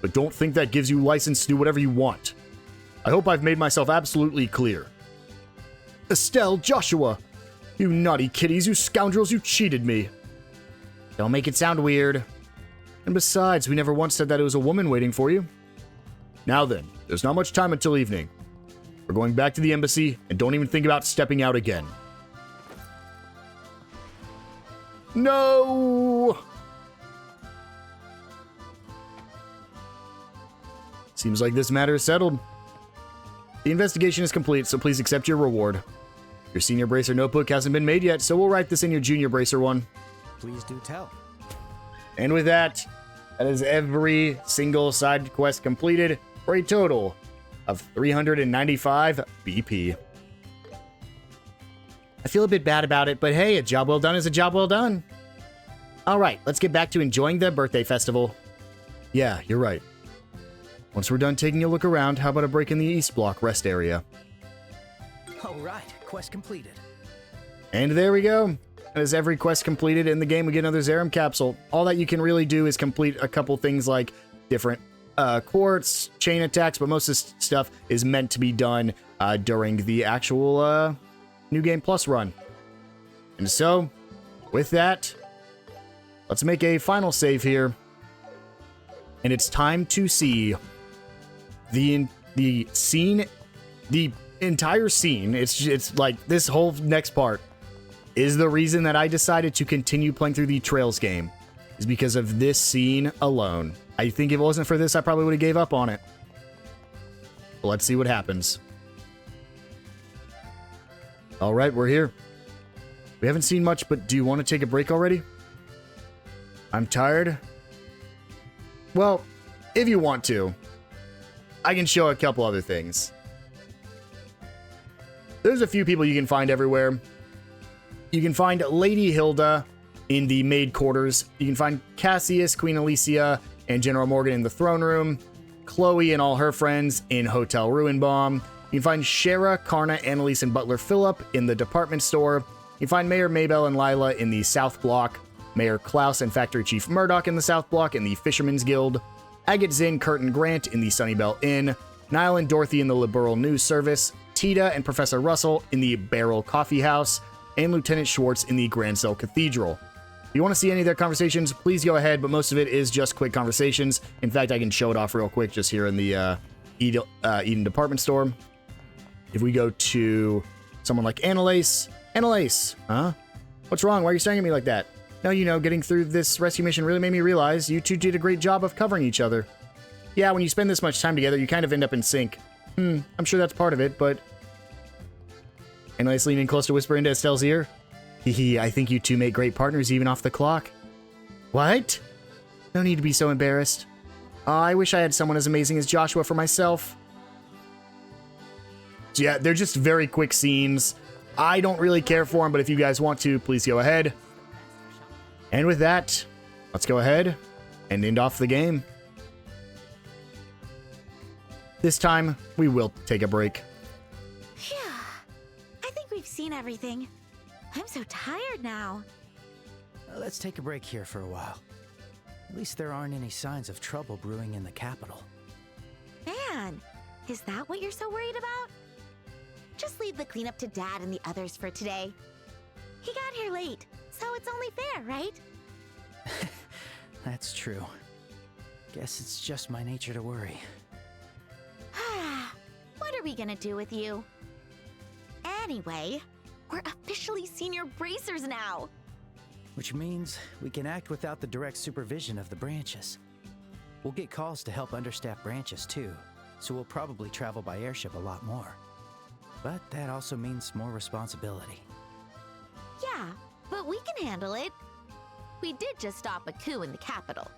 But don't think that gives you license to do whatever you want. I hope I've made myself absolutely clear. Estelle, Joshua! You naughty kitties, you scoundrels, you cheated me. Don't make it sound weird. And besides, we never once said that it was a woman waiting for you. Now then, there's not much time until evening. We're going back to the embassy, and don't even think about stepping out again. No! Seems like this matter is settled. The investigation is complete, so please accept your reward. Your senior bracer notebook hasn't been made yet, so we'll write this in your junior bracer one. Please do tell. And with that is every single side quest completed for a total of 395 BP. I feel a bit bad about it, but hey, a job well done is a job well done. Alright, let's get back to enjoying the birthday festival. Yeah, you're right. Once we're done taking a look around, how about a break in the East Block rest area? Alright, quest completed. And there we go. As every quest completed in the game, we get another Zerum capsule. All that you can really do is complete a couple things like different quartz, chain attacks, but most of this stuff is meant to be done during the actual New Game Plus run. And so, with that, let's make a final save here. And it's time to see the scene, the entire scene. It's like this whole next part is the reason that I decided to continue playing through the Trails game, is because of this scene alone. I think if it wasn't for this, I probably would have gave up on it. But let's see what happens. All right, we're here. We haven't seen much, but do you want to take a break already? I'm tired. Well, if you want to, I can show a couple other things. There's a few people you can find everywhere. You can find Lady Hilda in the maid quarters. You can find Cassius, Queen Alicia, and General Morgan in the throne room. Chloe and all her friends in Hotel Ruinbaum. You can find Shara, Karna, Annalise, and Butler Phillip in the department store. You can find Mayor Maybell and Lila in the South Block. Mayor Klaus and Factory Chief Murdoch in the South Block in the Fisherman's Guild. Agate Zinn, Kurt, and Grant in the Sunnybell Inn. Niall and Dorothy in the Liberl News Service. Tita and Professor Russell in the Barrel Coffee House. And Lieutenant Schwartz in the Grancel Cathedral. If you want to see any of their conversations, please go ahead, but most of it is just quick conversations. In fact, I can show it off real quick just here in the Eden department store. If we go to someone like Annalise. Annalise, huh? What's wrong? Why are you staring at me like that? No, you know, getting through this rescue mission really made me realize you two did a great job of covering each other. Yeah, when you spend this much time together, you kind of end up in sync. I'm sure that's part of it, but... Annalise leaning close to whisper into Estelle's ear. Hehe, I think you two make great partners even off the clock. What? No need to be so embarrassed. I wish I had someone as amazing as Joshua for myself. So yeah, they're just very quick scenes. I don't really care for them, but if you guys want to, please go ahead. And with that, let's go ahead and end off the game. This time, we will take a break. Phew. I think we've seen everything. I'm so tired now. Let's take a break here for a while. At least there aren't any signs of trouble brewing in the capital. Man, is that what you're so worried about? Just leave the cleanup to Dad and the others for today. He got here late, so it's only fair, right? That's true. Guess it's just my nature to worry. What are we gonna do with you? Anyway, we're officially senior bracers now. Which means we can act without the direct supervision of the branches. We'll get calls to help understaffed branches too, so we'll probably travel by airship a lot more. But that also means more responsibility. Yeah, but we can handle it. We did just stop a coup in the capital.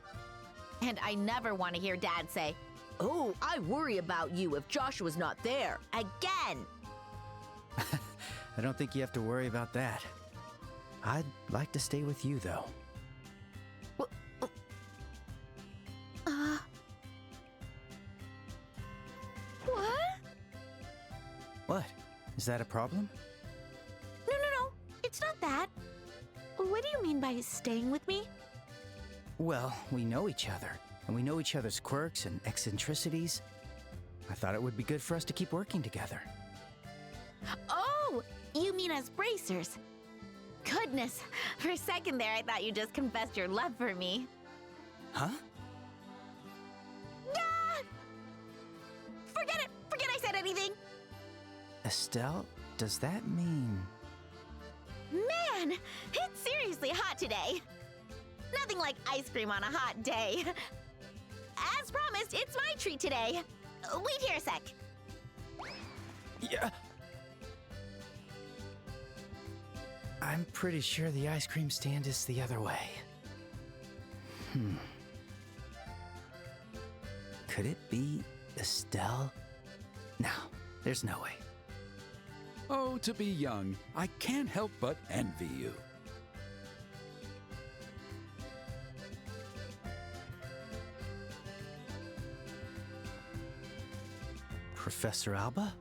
And I never want to hear Dad say, "Oh, I worry about you if Joshua's not there." Again! I don't think you have to worry about that. I'd like to stay with you, though. What? What? Is that a problem? No. It's not that. What do you mean by staying with me? Well, we know each other, and we know each other's quirks and eccentricities. I thought it would be good for us to keep working together. Oh, you mean as bracers? Goodness, for a second there I thought you just confessed your love for me. Huh? Ah! Forget it! Forget I said anything! Estelle, does that mean... Man, it's seriously hot today. Nothing like ice cream on a hot day. As promised, it's my treat today. Wait here a sec. Yeah. I'm pretty sure the ice cream stand is the other way. Could it be Estelle? No, there's no way. Oh, to be young, I can't help but envy you. Professor Alba?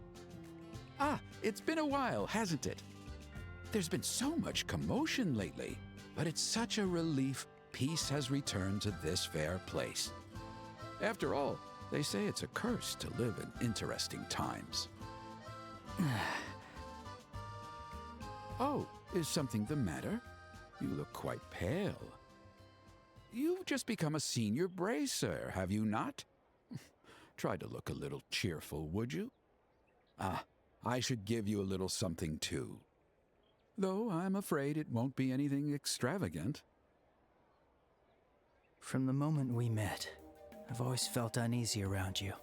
Ah, it's been a while, hasn't it? There's been so much commotion lately, but it's such a relief peace has returned to this fair place. After all, they say it's a curse to live in interesting times. Oh, is something the matter? You look quite pale. You've just become a senior bracer, have you not? Try to look a little cheerful, would you? Ah, I should give you a little something too. Though I'm afraid it won't be anything extravagant. From the moment we met, I've always felt uneasy around you.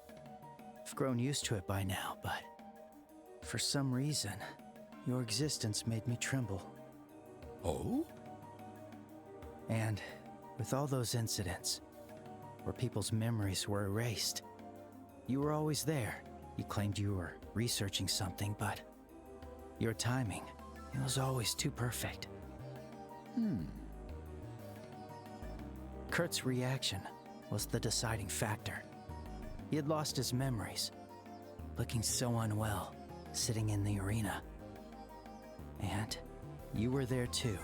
I've grown used to it by now, but for some reason, your existence made me tremble. Oh? And with all those incidents, where people's memories were erased, you were always there. You claimed you were researching something, but your timing, it was always too perfect. Kurt's reaction was the deciding factor. He had lost his memories, looking so unwell, sitting in the arena. And you were there too.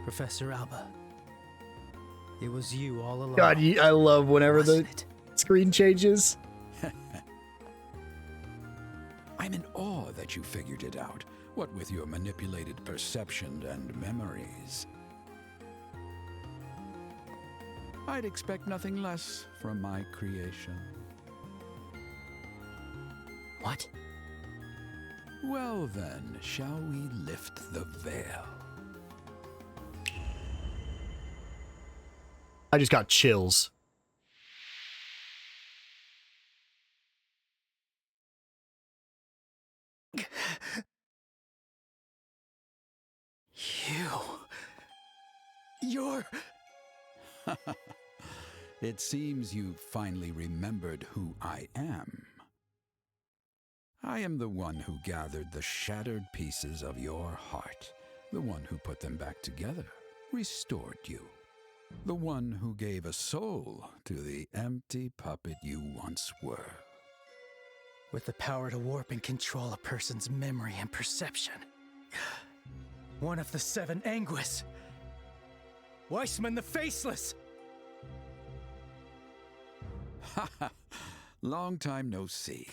Professor Alba, it was you all along. God, I love whenever the screen changes. I'm in awe that you figured it out, what with your manipulated perception and memories. I'd expect nothing less from my creation. What? Well then, shall we lift the veil? I just got chills. You're... It seems you've finally remembered who I am. I am the one who gathered the shattered pieces of your heart, the one who put them back together, restored you, the one who gave a soul to the empty puppet you once were. With the power to warp and control a person's memory and perception. One of the 7 Anguis. Weissman the Faceless! Ha ha! Long time no see.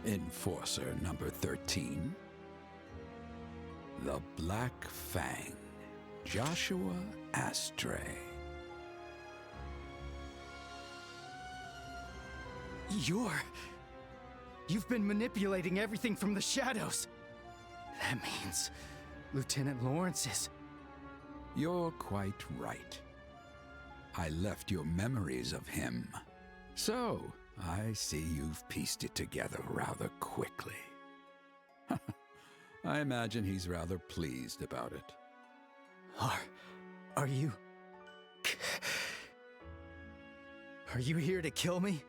Enforcer number 13. The Black Fang. Joshua Astray. You've been manipulating everything from the shadows. That means Lieutenant Lawrence is... You're quite right. I left your memories of him. So, I see you've pieced it together rather quickly. I imagine he's rather pleased about it. Are you... Are you here to kill me?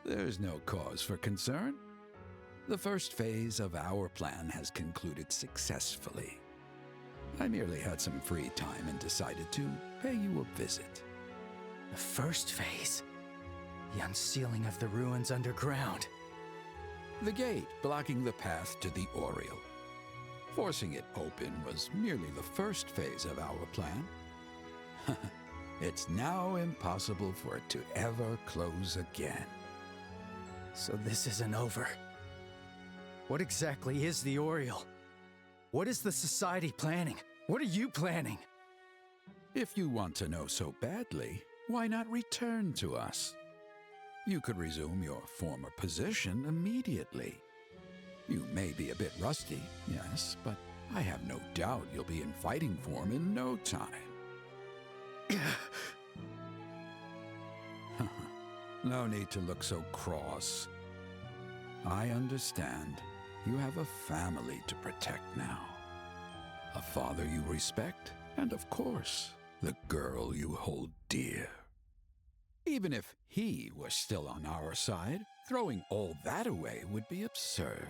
There's no cause for concern. The first phase of our plan has concluded successfully. I merely had some free time and decided to pay you a visit. The first phase? The unsealing of the ruins underground. The gate blocking the path to the Oriole. Forcing it open was merely the first phase of our plan. It's now impossible for it to ever close again. So this isn't over. What exactly is the Oriole? What is the Society planning? What are you planning? If you want to know so badly, why not return to us? You could resume your former position immediately. You may be a bit rusty, yes, but I have no doubt you'll be in fighting form in no time. No need to look so cross. I understand. You have a family to protect now. A father you respect, and of course, the girl you hold dear. Even if he was still on our side, throwing all that away would be absurd.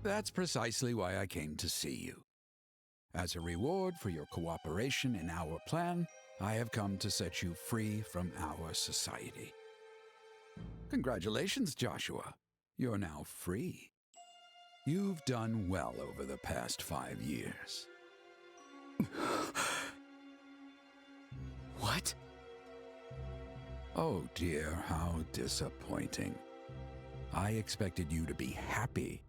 That's precisely why I came to see you. As a reward for your cooperation in our plan, I have come to set you free from our society. Congratulations, Joshua. You're now free. You've done well over the past 5 years. What? Oh dear, how disappointing. I expected you to be happy.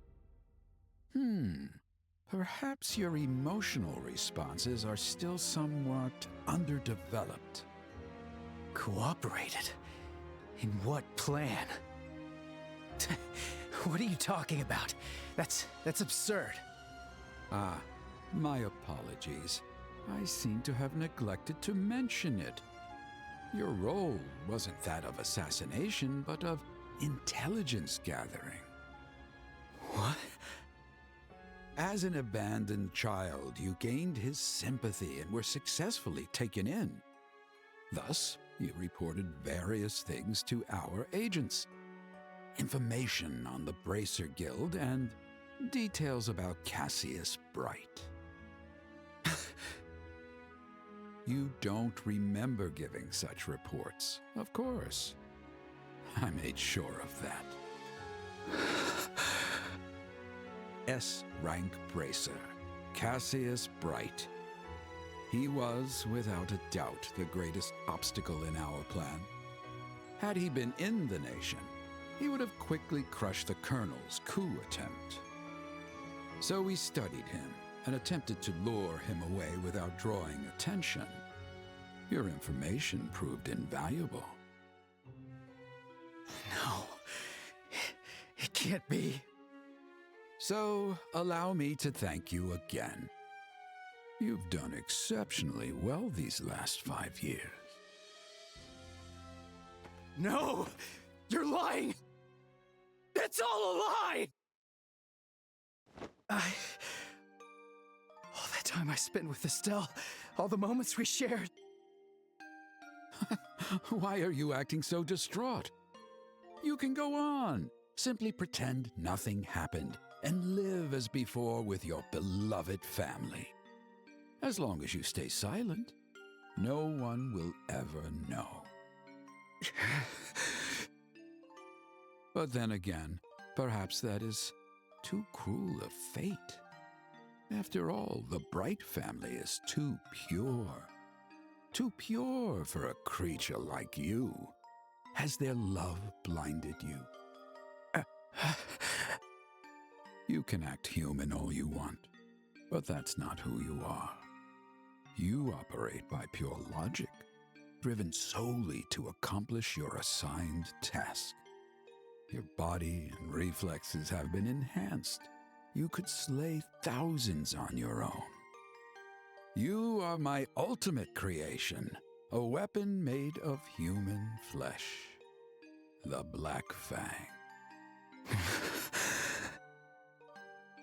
Perhaps your emotional responses are still somewhat underdeveloped. Cooperated? In what plan? What are you talking about? That's absurd. Ah, my apologies. I seem to have neglected to mention it. Your role wasn't that of assassination, but of intelligence gathering. What? As an abandoned child, you gained his sympathy and were successfully taken in. Thus, you reported various things to our agents. Information on the Bracer Guild and details about Cassius Bright. You don't remember giving such reports, of course. I made sure of that. S-rank Bracer, Cassius Bright. He was, without a doubt, the greatest obstacle in our plan. Had he been in the nation, he would have quickly crushed the Colonel's coup attempt. So we studied him and attempted to lure him away without drawing attention. Your information proved invaluable. No, it can't be. So, allow me to thank you again. You've done exceptionally well these last 5 years. No! You're lying! It's all a lie! All that time I spent with Estelle, all the moments we shared. Why are you acting so distraught? You can go on. Simply pretend nothing happened and live as before with your beloved family. As long as you stay silent, no one will ever know. But then again, perhaps that is too cruel a fate. After all, the Bright family is too pure for a creature like you. Has their love blinded you? You can act human all you want, but that's not who you are. You operate by pure logic, driven solely to accomplish your assigned task. Your body and reflexes have been enhanced. You could slay thousands on your own. You are my ultimate creation, a weapon made of human flesh. The Black Fang.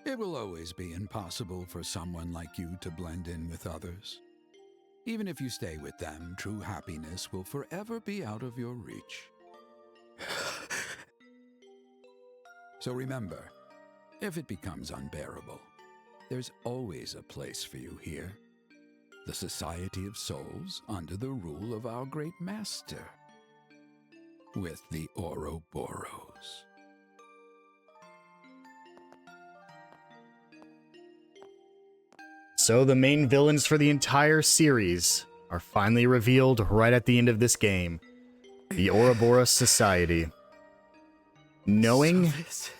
It will always be impossible for someone like you to blend in with others. Even if you stay with them, true happiness will forever be out of your reach. So remember, if it becomes unbearable, there's always a place for you here. The Society of Souls under the rule of our great master, with the Ouroboros. So the main villains for the entire series are finally revealed right at the end of this game. The Ouroboros Society. Knowing... So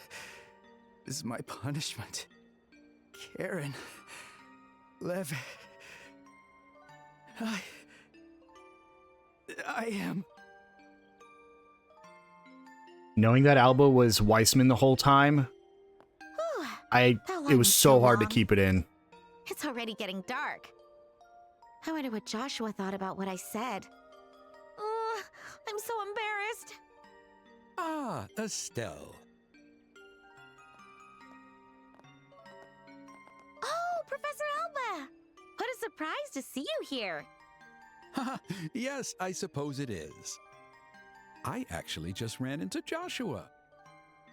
this is my punishment. Karen. Lev. I am... Knowing that Alba was Weissman the whole time, it was so hard to keep it in. It's already getting dark. I wonder what Joshua thought about what I said. I'm so embarrassed. Ah, Estelle. Oh, Professor Alba! What a surprise to see you here. Yes, I suppose it is. I actually just ran into Joshua.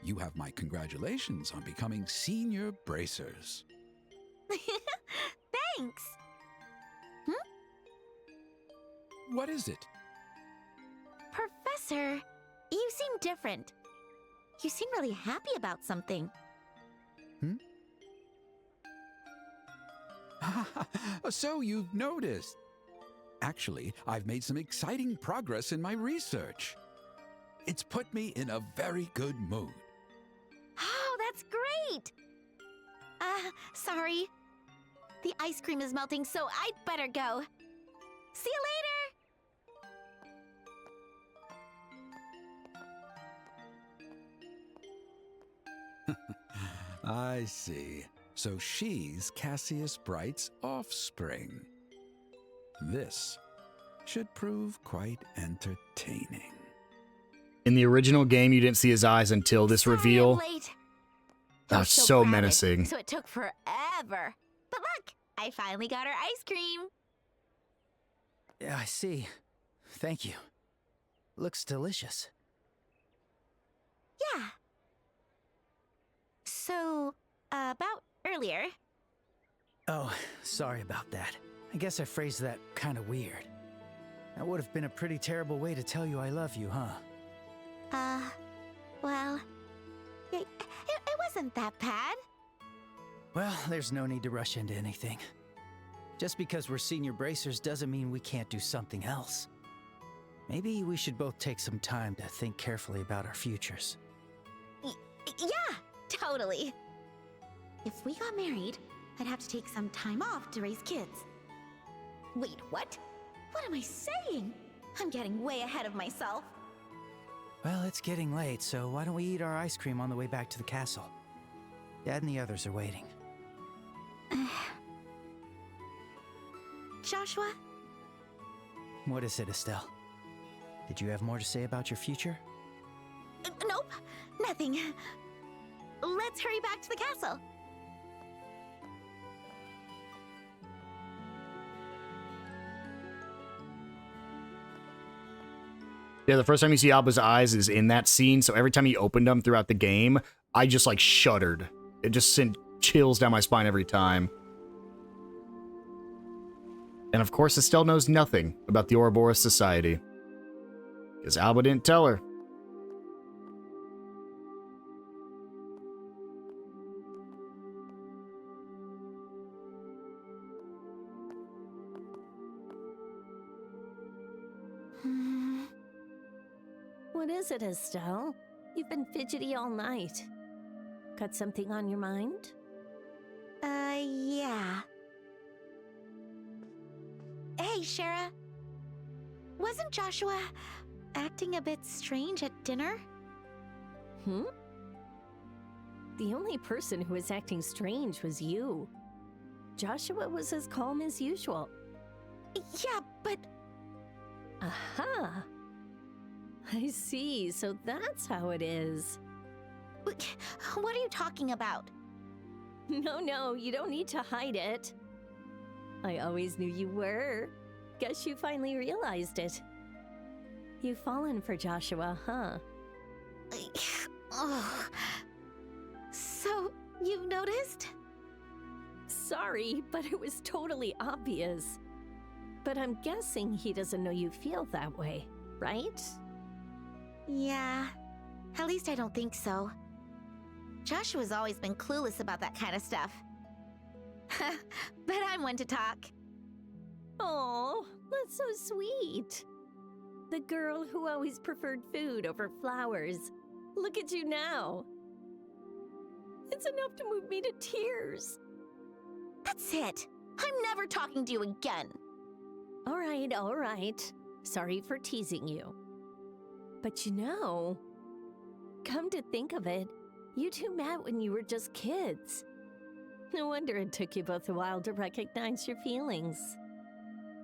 You have my congratulations on becoming senior bracers. Thanks. What is it? Professor, you seem different. You seem really happy about something. So you've noticed. Actually, I've made some exciting progress in my research. It's put me in a very good mood. Oh, that's great! Sorry. The ice cream is melting, so I'd better go. See you later! I see. So she's Cassius Bright's offspring. This should prove quite entertaining. In the original game, you didn't see his eyes until this reveal. Late. That was so menacing. So it took forever. But look, I finally got our ice cream. Yeah, I see. Thank you. Looks delicious. Yeah. So, about earlier. Oh, sorry about that. I guess I phrased that kind of weird. That would have been a pretty terrible way to tell you I love you, huh? Well, it wasn't that bad. Well, there's no need to rush into anything. Just because we're senior bracers doesn't mean we can't do something else. Maybe we should both take some time to think carefully about our futures. Yeah, totally. If we got married, I'd have to take some time off to raise kids. Wait, what? What am I saying? I'm getting way ahead of myself. Well, it's getting late, so why don't we eat our ice cream on the way back to the castle? Dad and the others are waiting. Joshua? What is it, Estelle? Did you have more to say about your future? Nope, nothing. Let's hurry back to the castle. Yeah, the first time you see Alba's eyes is in that scene, so every time he opened them throughout the game, I just, like, shuddered. It just sent chills down my spine every time. And of course, Estelle knows nothing about the Ouroboros Society. Because Alba didn't tell her. What is it, Estelle? You've been fidgety all night. Got something on your mind? Yeah. Hey, Shara. Wasn't Joshua acting a bit strange at dinner? Hmm? The only person who was acting strange was you. Joshua was as calm as usual. Yeah, but... Aha! I see, so that's how it is. What are you talking about? No, you don't need to hide it. I always knew you were. Guess you finally realized it. You've fallen for Joshua, huh? Oh. So, you've noticed? Sorry, but it was totally obvious. But I'm guessing he doesn't know you feel that way, right? Yeah, at least I don't think so. Joshua's always been clueless about that kind of stuff. But I'm one to talk. Oh, that's so sweet. The girl who always preferred food over flowers. Look at you now. It's enough to move me to tears. That's it. I'm never talking to you again. All right. Sorry for teasing you. But you know, come to think of it, you two met when you were just kids. No wonder it took you both a while to recognize your feelings.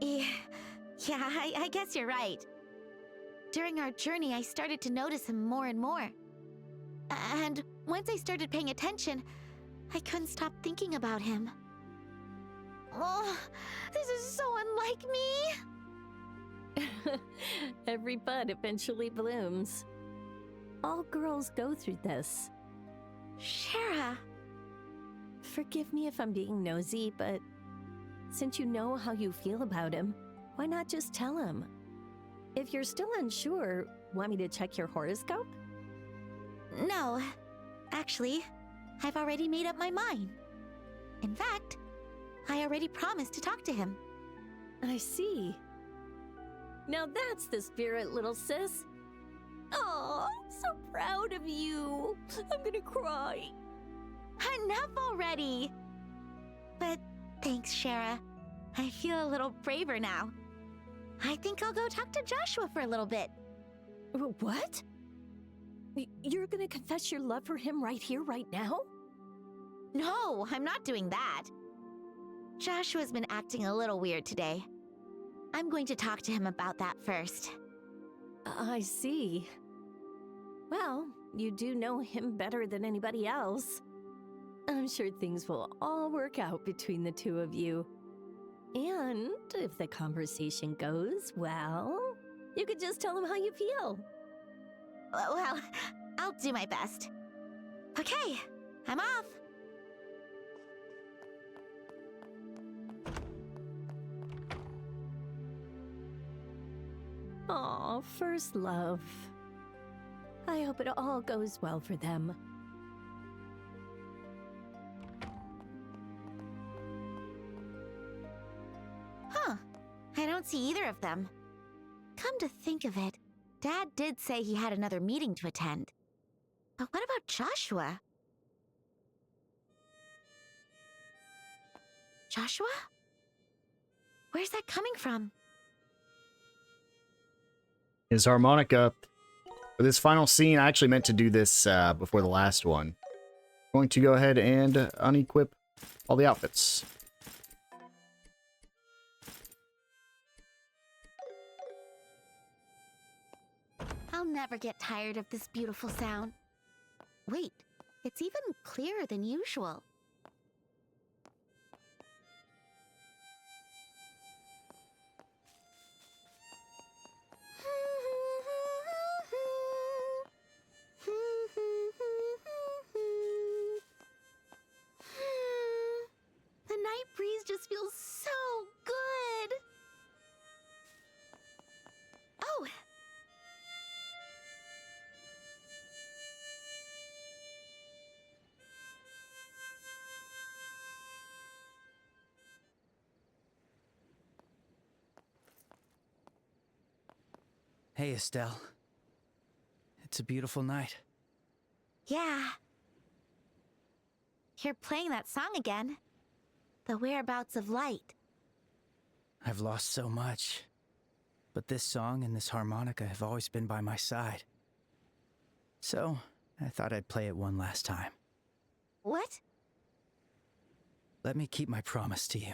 Yeah, I guess you're right. During our journey, I started to notice him more and more. And once I started paying attention, I couldn't stop thinking about him. Oh, this is so unlike me! Every bud eventually blooms. All girls go through this. Shara! Forgive me if I'm being nosy, but since you know how you feel about him, why not just tell him? If you're still unsure, want me to check your horoscope? No. Actually, I've already made up my mind. In fact, I already promised to talk to him. I see. Now that's the spirit, little sis. Oh, I'm so proud of you. I'm gonna cry. Enough already! But thanks, Shara. I feel a little braver now. I think I'll go talk to Joshua for a little bit. What? You're gonna confess your love for him right here, right now? No, I'm not doing that. Joshua's been acting a little weird today. I'm going to talk to him about that first. I see. Well, you do know him better than anybody else. I'm sure things will all work out between the two of you. And if the conversation goes well, you could just tell him how you feel. Well, I'll do my best. Okay, I'm off. Aw, first love. I hope it all goes well for them. Huh. I don't see either of them. Come to think of it, Dad did say he had another meeting to attend. But what about Joshua? Joshua? Where's that coming from? His harmonica. For this final scene, I actually meant to do this before the last one. I'm going to go ahead and unequip all the outfits. I'll never get tired of this beautiful sound. Wait, it's even clearer than usual. The night breeze just feels so good. Oh! Hey, Estelle. It's a beautiful night. Yeah. You're playing that song again. The Whereabouts of Light. I've lost so much. But this song and this harmonica have always been by my side. So, I thought I'd play it one last time. What? Let me keep my promise to you.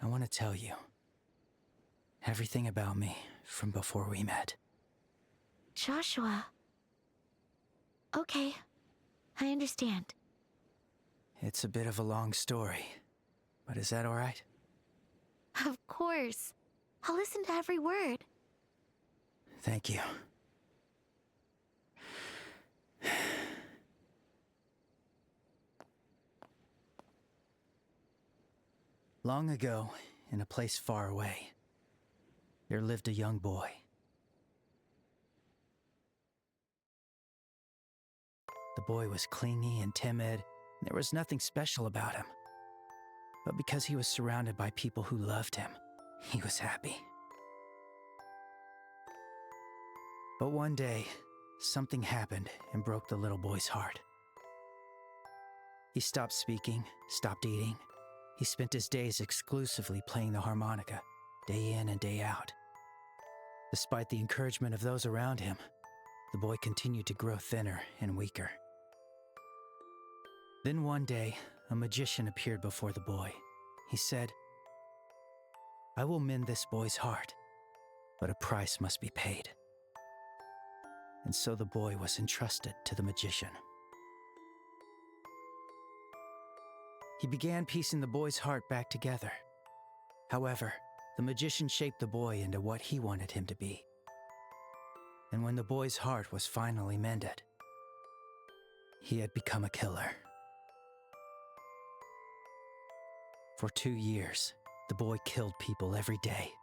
I want to tell you everything about me from before we met. Joshua. Okay, I understand. It's a bit of a long story, but is that all right? Of course. I'll listen to every word. Thank you. Long ago, in a place far away, there lived a young boy. The boy was clingy and timid, and there was nothing special about him. But because he was surrounded by people who loved him, he was happy. But one day, something happened and broke the little boy's heart. He stopped speaking, stopped eating. He spent his days exclusively playing the harmonica, day in and day out. Despite the encouragement of those around him, the boy continued to grow thinner and weaker. Then one day, a magician appeared before the boy. He said, "I will mend this boy's heart, but a price must be paid." And so the boy was entrusted to the magician. He began piecing the boy's heart back together. However, the magician shaped the boy into what he wanted him to be. And when the boy's heart was finally mended, he had become a killer. For 2 years, the boy killed people every day.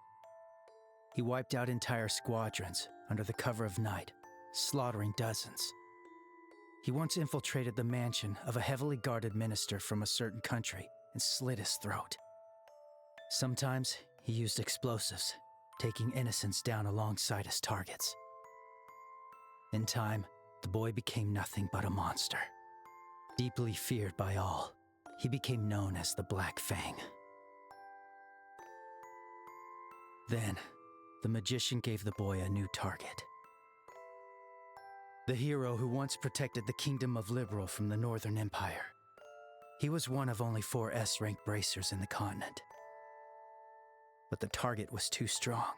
He wiped out entire squadrons under the cover of night, slaughtering dozens. He once infiltrated the mansion of a heavily guarded minister from a certain country and slit his throat. Sometimes he used explosives, taking innocents down alongside his targets. In time, the boy became nothing but a monster. Deeply feared by all, he became known as the Black Fang. Then, the magician gave the boy a new target. The hero who once protected the Kingdom of Liberl from the Northern Empire. He was one of only 4 S-rank bracers in the continent. But the target was too strong.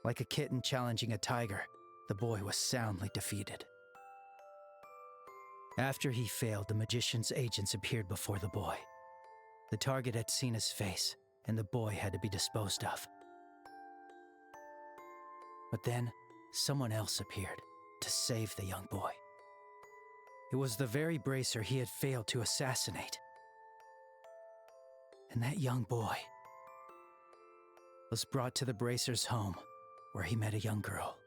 Like a kitten challenging a tiger, the boy was soundly defeated. After he failed, the magician's agents appeared before the boy. The target had seen his face, and the boy had to be disposed of. But then, someone else appeared to save the young boy. It was the very bracer he had failed to assassinate. And that young boy was brought to the bracer's home, where he met a young girl.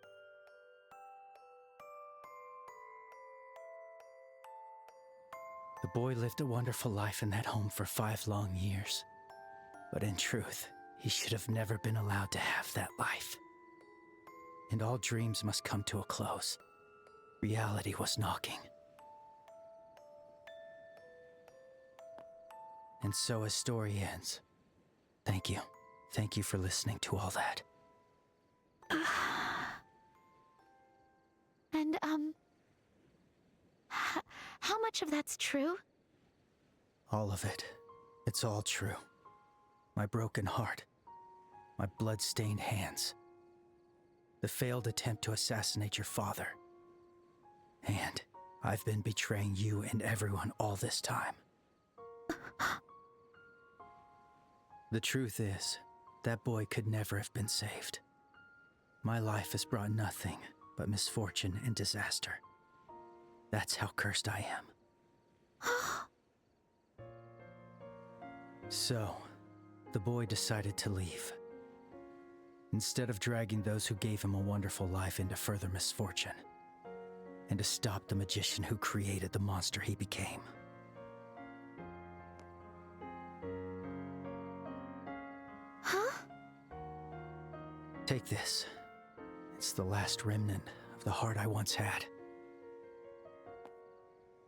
The boy lived a wonderful life in that home for 5 long years. But in truth, he should have never been allowed to have that life. And all dreams must come to a close. Reality was knocking. And so his story ends. Thank you. Thank you for listening to all that. And, how much of that's true? All of it. It's all true. My broken heart. My blood-stained hands. The failed attempt to assassinate your father. And I've been betraying you and everyone all this time. The truth is, that boy could never have been saved. My life has brought nothing but misfortune and disaster. That's how cursed I am. So, the boy decided to leave. Instead of dragging those who gave him a wonderful life into further misfortune, and to stop the magician who created the monster he became. Huh? Take this. It's the last remnant of the heart I once had.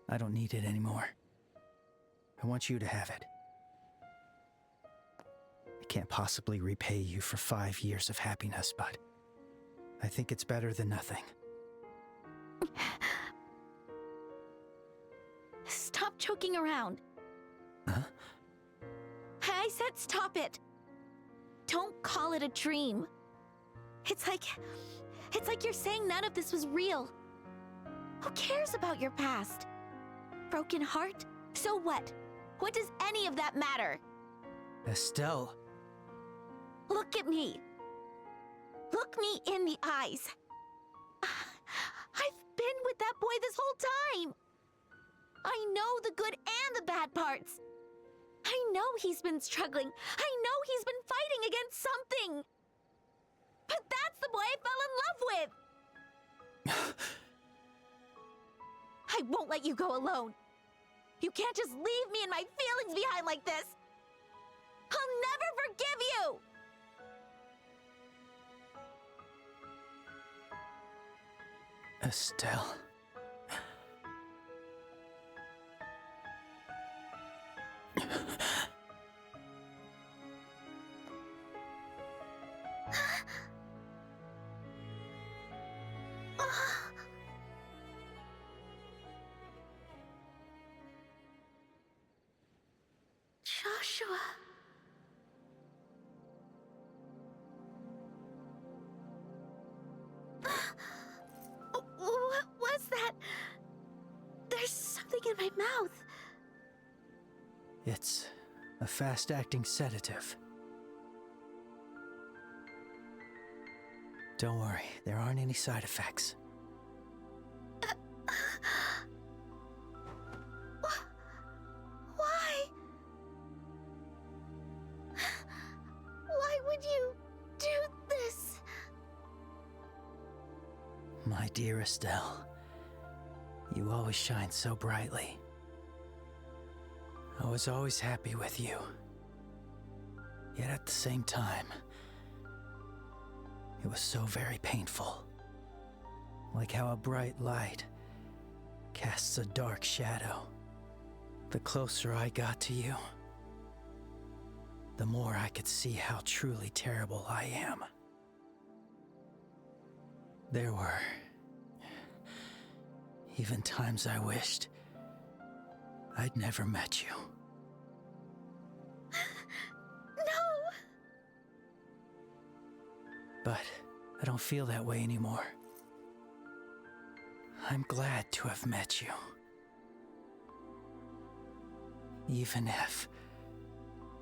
I don't need it anymore. I want you to have it. I can't possibly repay you for 5 years of happiness, but I think it's better than nothing. Stop joking around. Huh? I said stop it. Don't call it a dream. It's like you're saying none of this was real. Who cares about your past? Broken heart? So what? What does any of that matter? Estelle. Look at me. Look me in the eyes. I've been with that boy this whole time. I know the good and the bad parts. I know he's been struggling. I know he's been fighting against something. But that's the boy I fell in love with. I won't let you go alone. You can't just leave me and my feelings behind like this. I'll never forgive you. Estelle. Joshua. What was that? There's something in my mouth. It's a fast-acting sedative. Don't worry, there aren't any side effects. Why? Why would you do this? My dear Estelle, you always shine so brightly. I was always happy with you. Yet at the same time, it was so very painful. Like how a bright light casts a dark shadow. The closer I got to you, the more I could see how truly terrible I am. There were even times I wished I'd never met you. No! But I don't feel that way anymore. I'm glad to have met you. Even if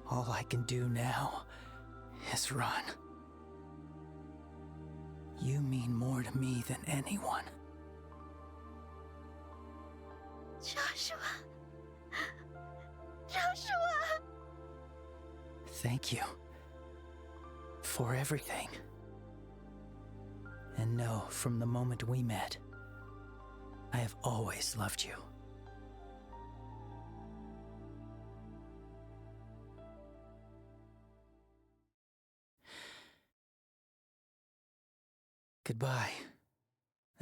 all I can do now is run. You mean more to me than anyone. Joshua. Joshua! Thank you for everything. And know, from the moment we met, I have always loved you. Goodbye,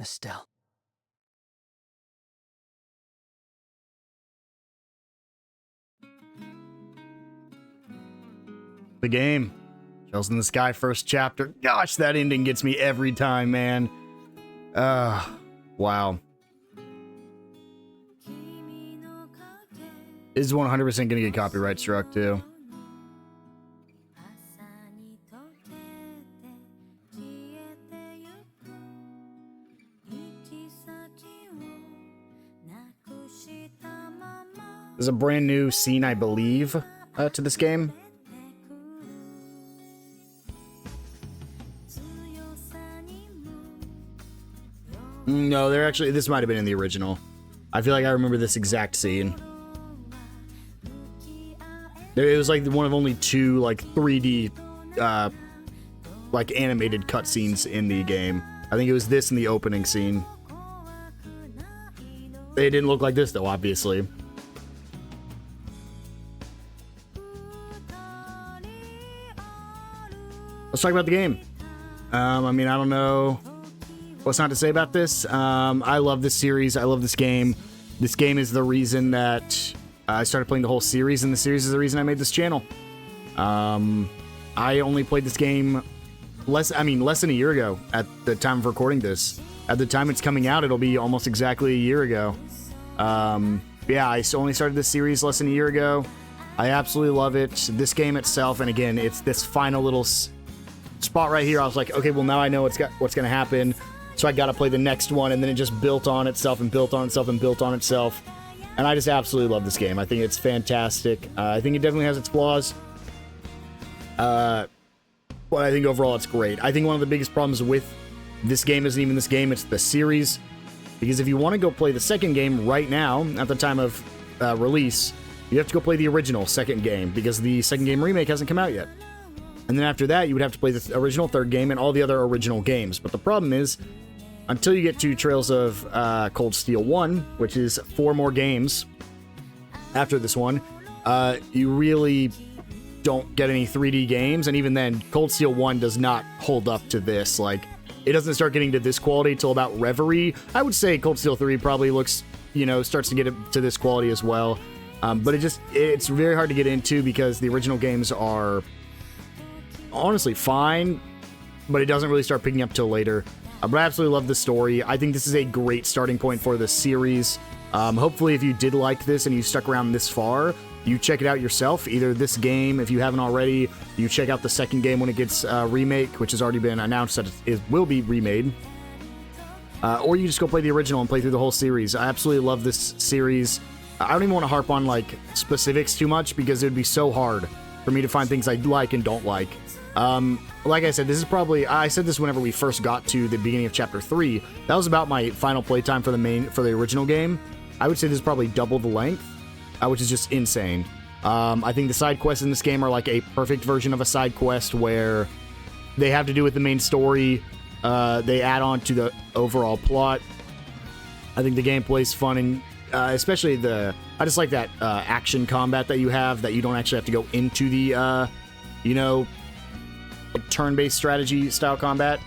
Estelle. The game. Shells in the Sky, first chapter. Gosh, that ending gets me every time, man. Wow. This is 100% gonna get copyright struck, too. There's a brand new scene, I believe, to this game. No, they're actually, this might have been in the original. I feel like I remember this exact scene. It was like one of only two like 3D like animated cutscenes in the game. I think it was this in the opening scene. They didn't look like this though, obviously. Let's talk about the game. I mean, I don't know what's not to say about this. I love this series. I love this game. This game is the reason that I started playing the whole series, and the series is the reason I made this channel. I only played this game less than a year ago at the time of recording this. At the time it's coming out, it'll be almost exactly a year ago. Yeah, I only started this series less than a year ago. I absolutely love it. This game itself, and again, it's this final little spot right here. I was like, okay, well, now I know what's going to happen, so I got to play the next one, and then it just built on itself and built on itself and built on itself. And I just absolutely love this game. I think it's fantastic. I think it definitely has its flaws. But I think overall it's great. I think one of the biggest problems with this game isn't even this game, it's the series. Because if you want to go play the second game right now, at the time of release, you have to go play the original second game, because the second game remake hasn't come out yet. And then after that, you would have to play the original third game and all the other original games. But the problem is, until you get to Trails of Cold Steel 1, which is 4 more games after this one, you really don't get any 3D games. And even then, Cold Steel 1 does not hold up to this. Like, it doesn't start getting to this quality till about Reverie. I would say Cold Steel 3 probably looks, starts to get it to this quality as well. But it's very hard to get into because the original games are honestly fine, but it doesn't really start picking up till later. But I absolutely love the story. I think this is a great starting point for the series. Hopefully, if you did like this and you stuck around this far, you check it out yourself. Either this game, if you haven't already, you check out the second game when it gets remake, which has already been announced that it will be remade. Or you just go play the original and play through the whole series. I absolutely love this series. I don't even want to harp on like specifics too much because it would be so hard for me to find things I like and don't like. Like I said, this is probably, I said this whenever we first got to the beginning of chapter 3. That was about my final playtime for the original game. I would say this is probably double the length, which is just insane. I think the side quests in this game are like a perfect version of a side quest where they have to do with the main story. They add on to the overall plot. I think the gameplay's fun, and especially I just like that action combat that you have, that you don't actually have to go into the, turn-based strategy style combat.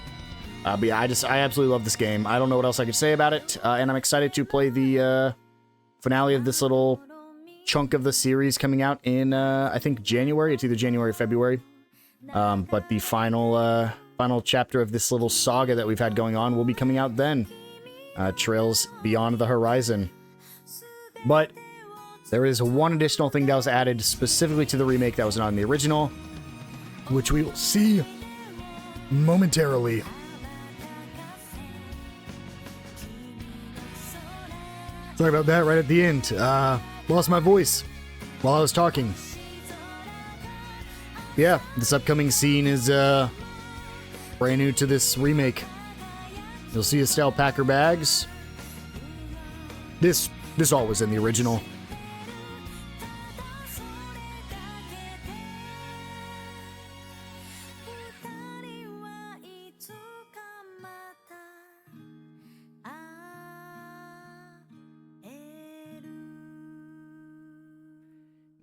But yeah, I absolutely love this game. I don't know what else I could say about it, and I'm excited to play the finale of this little chunk of the series coming out in, I think, January. It's either January or February. But the final chapter of this little saga that we've had going on will be coming out then. Trails Beyond the Horizon. But there is one additional thing that was added specifically to the remake that was not in the original, which we will see momentarily. Sorry about that right at the end. Lost my voice while I was talking. Yeah, this upcoming scene is brand new to this remake. You'll see Estelle pack her bags. This all was in the original.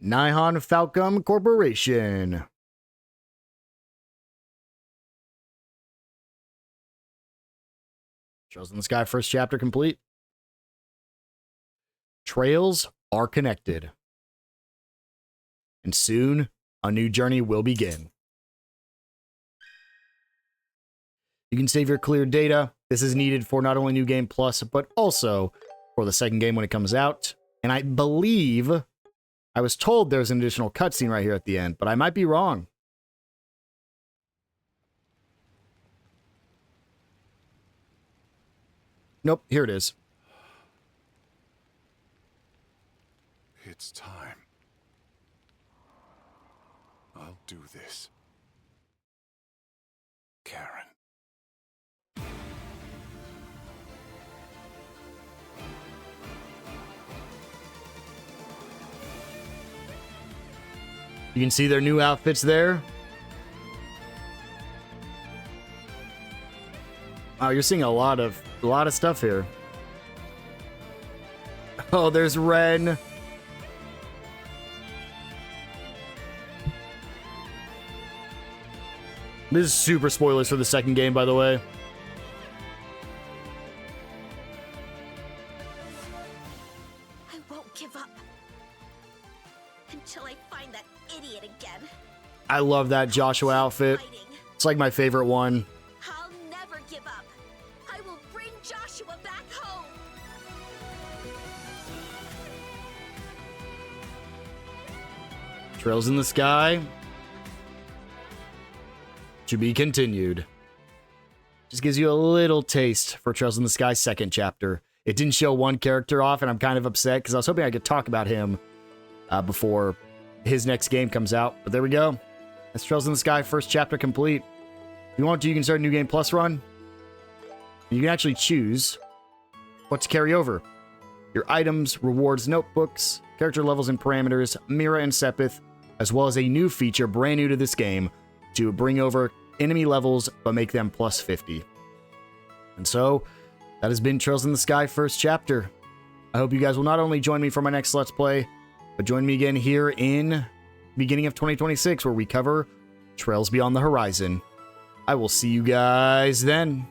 Nihon Falcom Corporation. Trails in the Sky, first chapter complete. Trails are connected. And soon, a new journey will begin. You can save your cleared data. This is needed for not only New Game Plus, but also for the second game when it comes out. And I believe, I was told there's an additional cutscene right here at the end, but I might be wrong. Nope, here it is. It's time. I'll do this. Karen. You can see their new outfits there. Oh, you're seeing a lot of stuff here. Oh, there's Ren. This is super spoilers for the second game, by the way. I won't give up until I find that idiot again. I love that Joshua outfit. It's like my favorite one. I'll never give up. I will bring justice. Trails in the Sky. To be continued. Just gives you a little taste for Trails in the Sky second chapter. It didn't show one character off, and I'm kind of upset because I was hoping I could talk about him before his next game comes out. But there we go. That's Trails in the Sky first chapter complete. If you want to, you can start a New Game Plus run. You can actually choose what to carry over. Your items, rewards, notebooks, character levels and parameters, Mira and Sepith, as well as a new feature brand new to this game to bring over enemy levels but make them plus 50. And so, that has been Trails in the Sky first chapter. I hope you guys will not only join me for my next Let's Play, but join me again here in beginning of 2026 where we cover Trails Beyond the Horizon. I will see you guys then.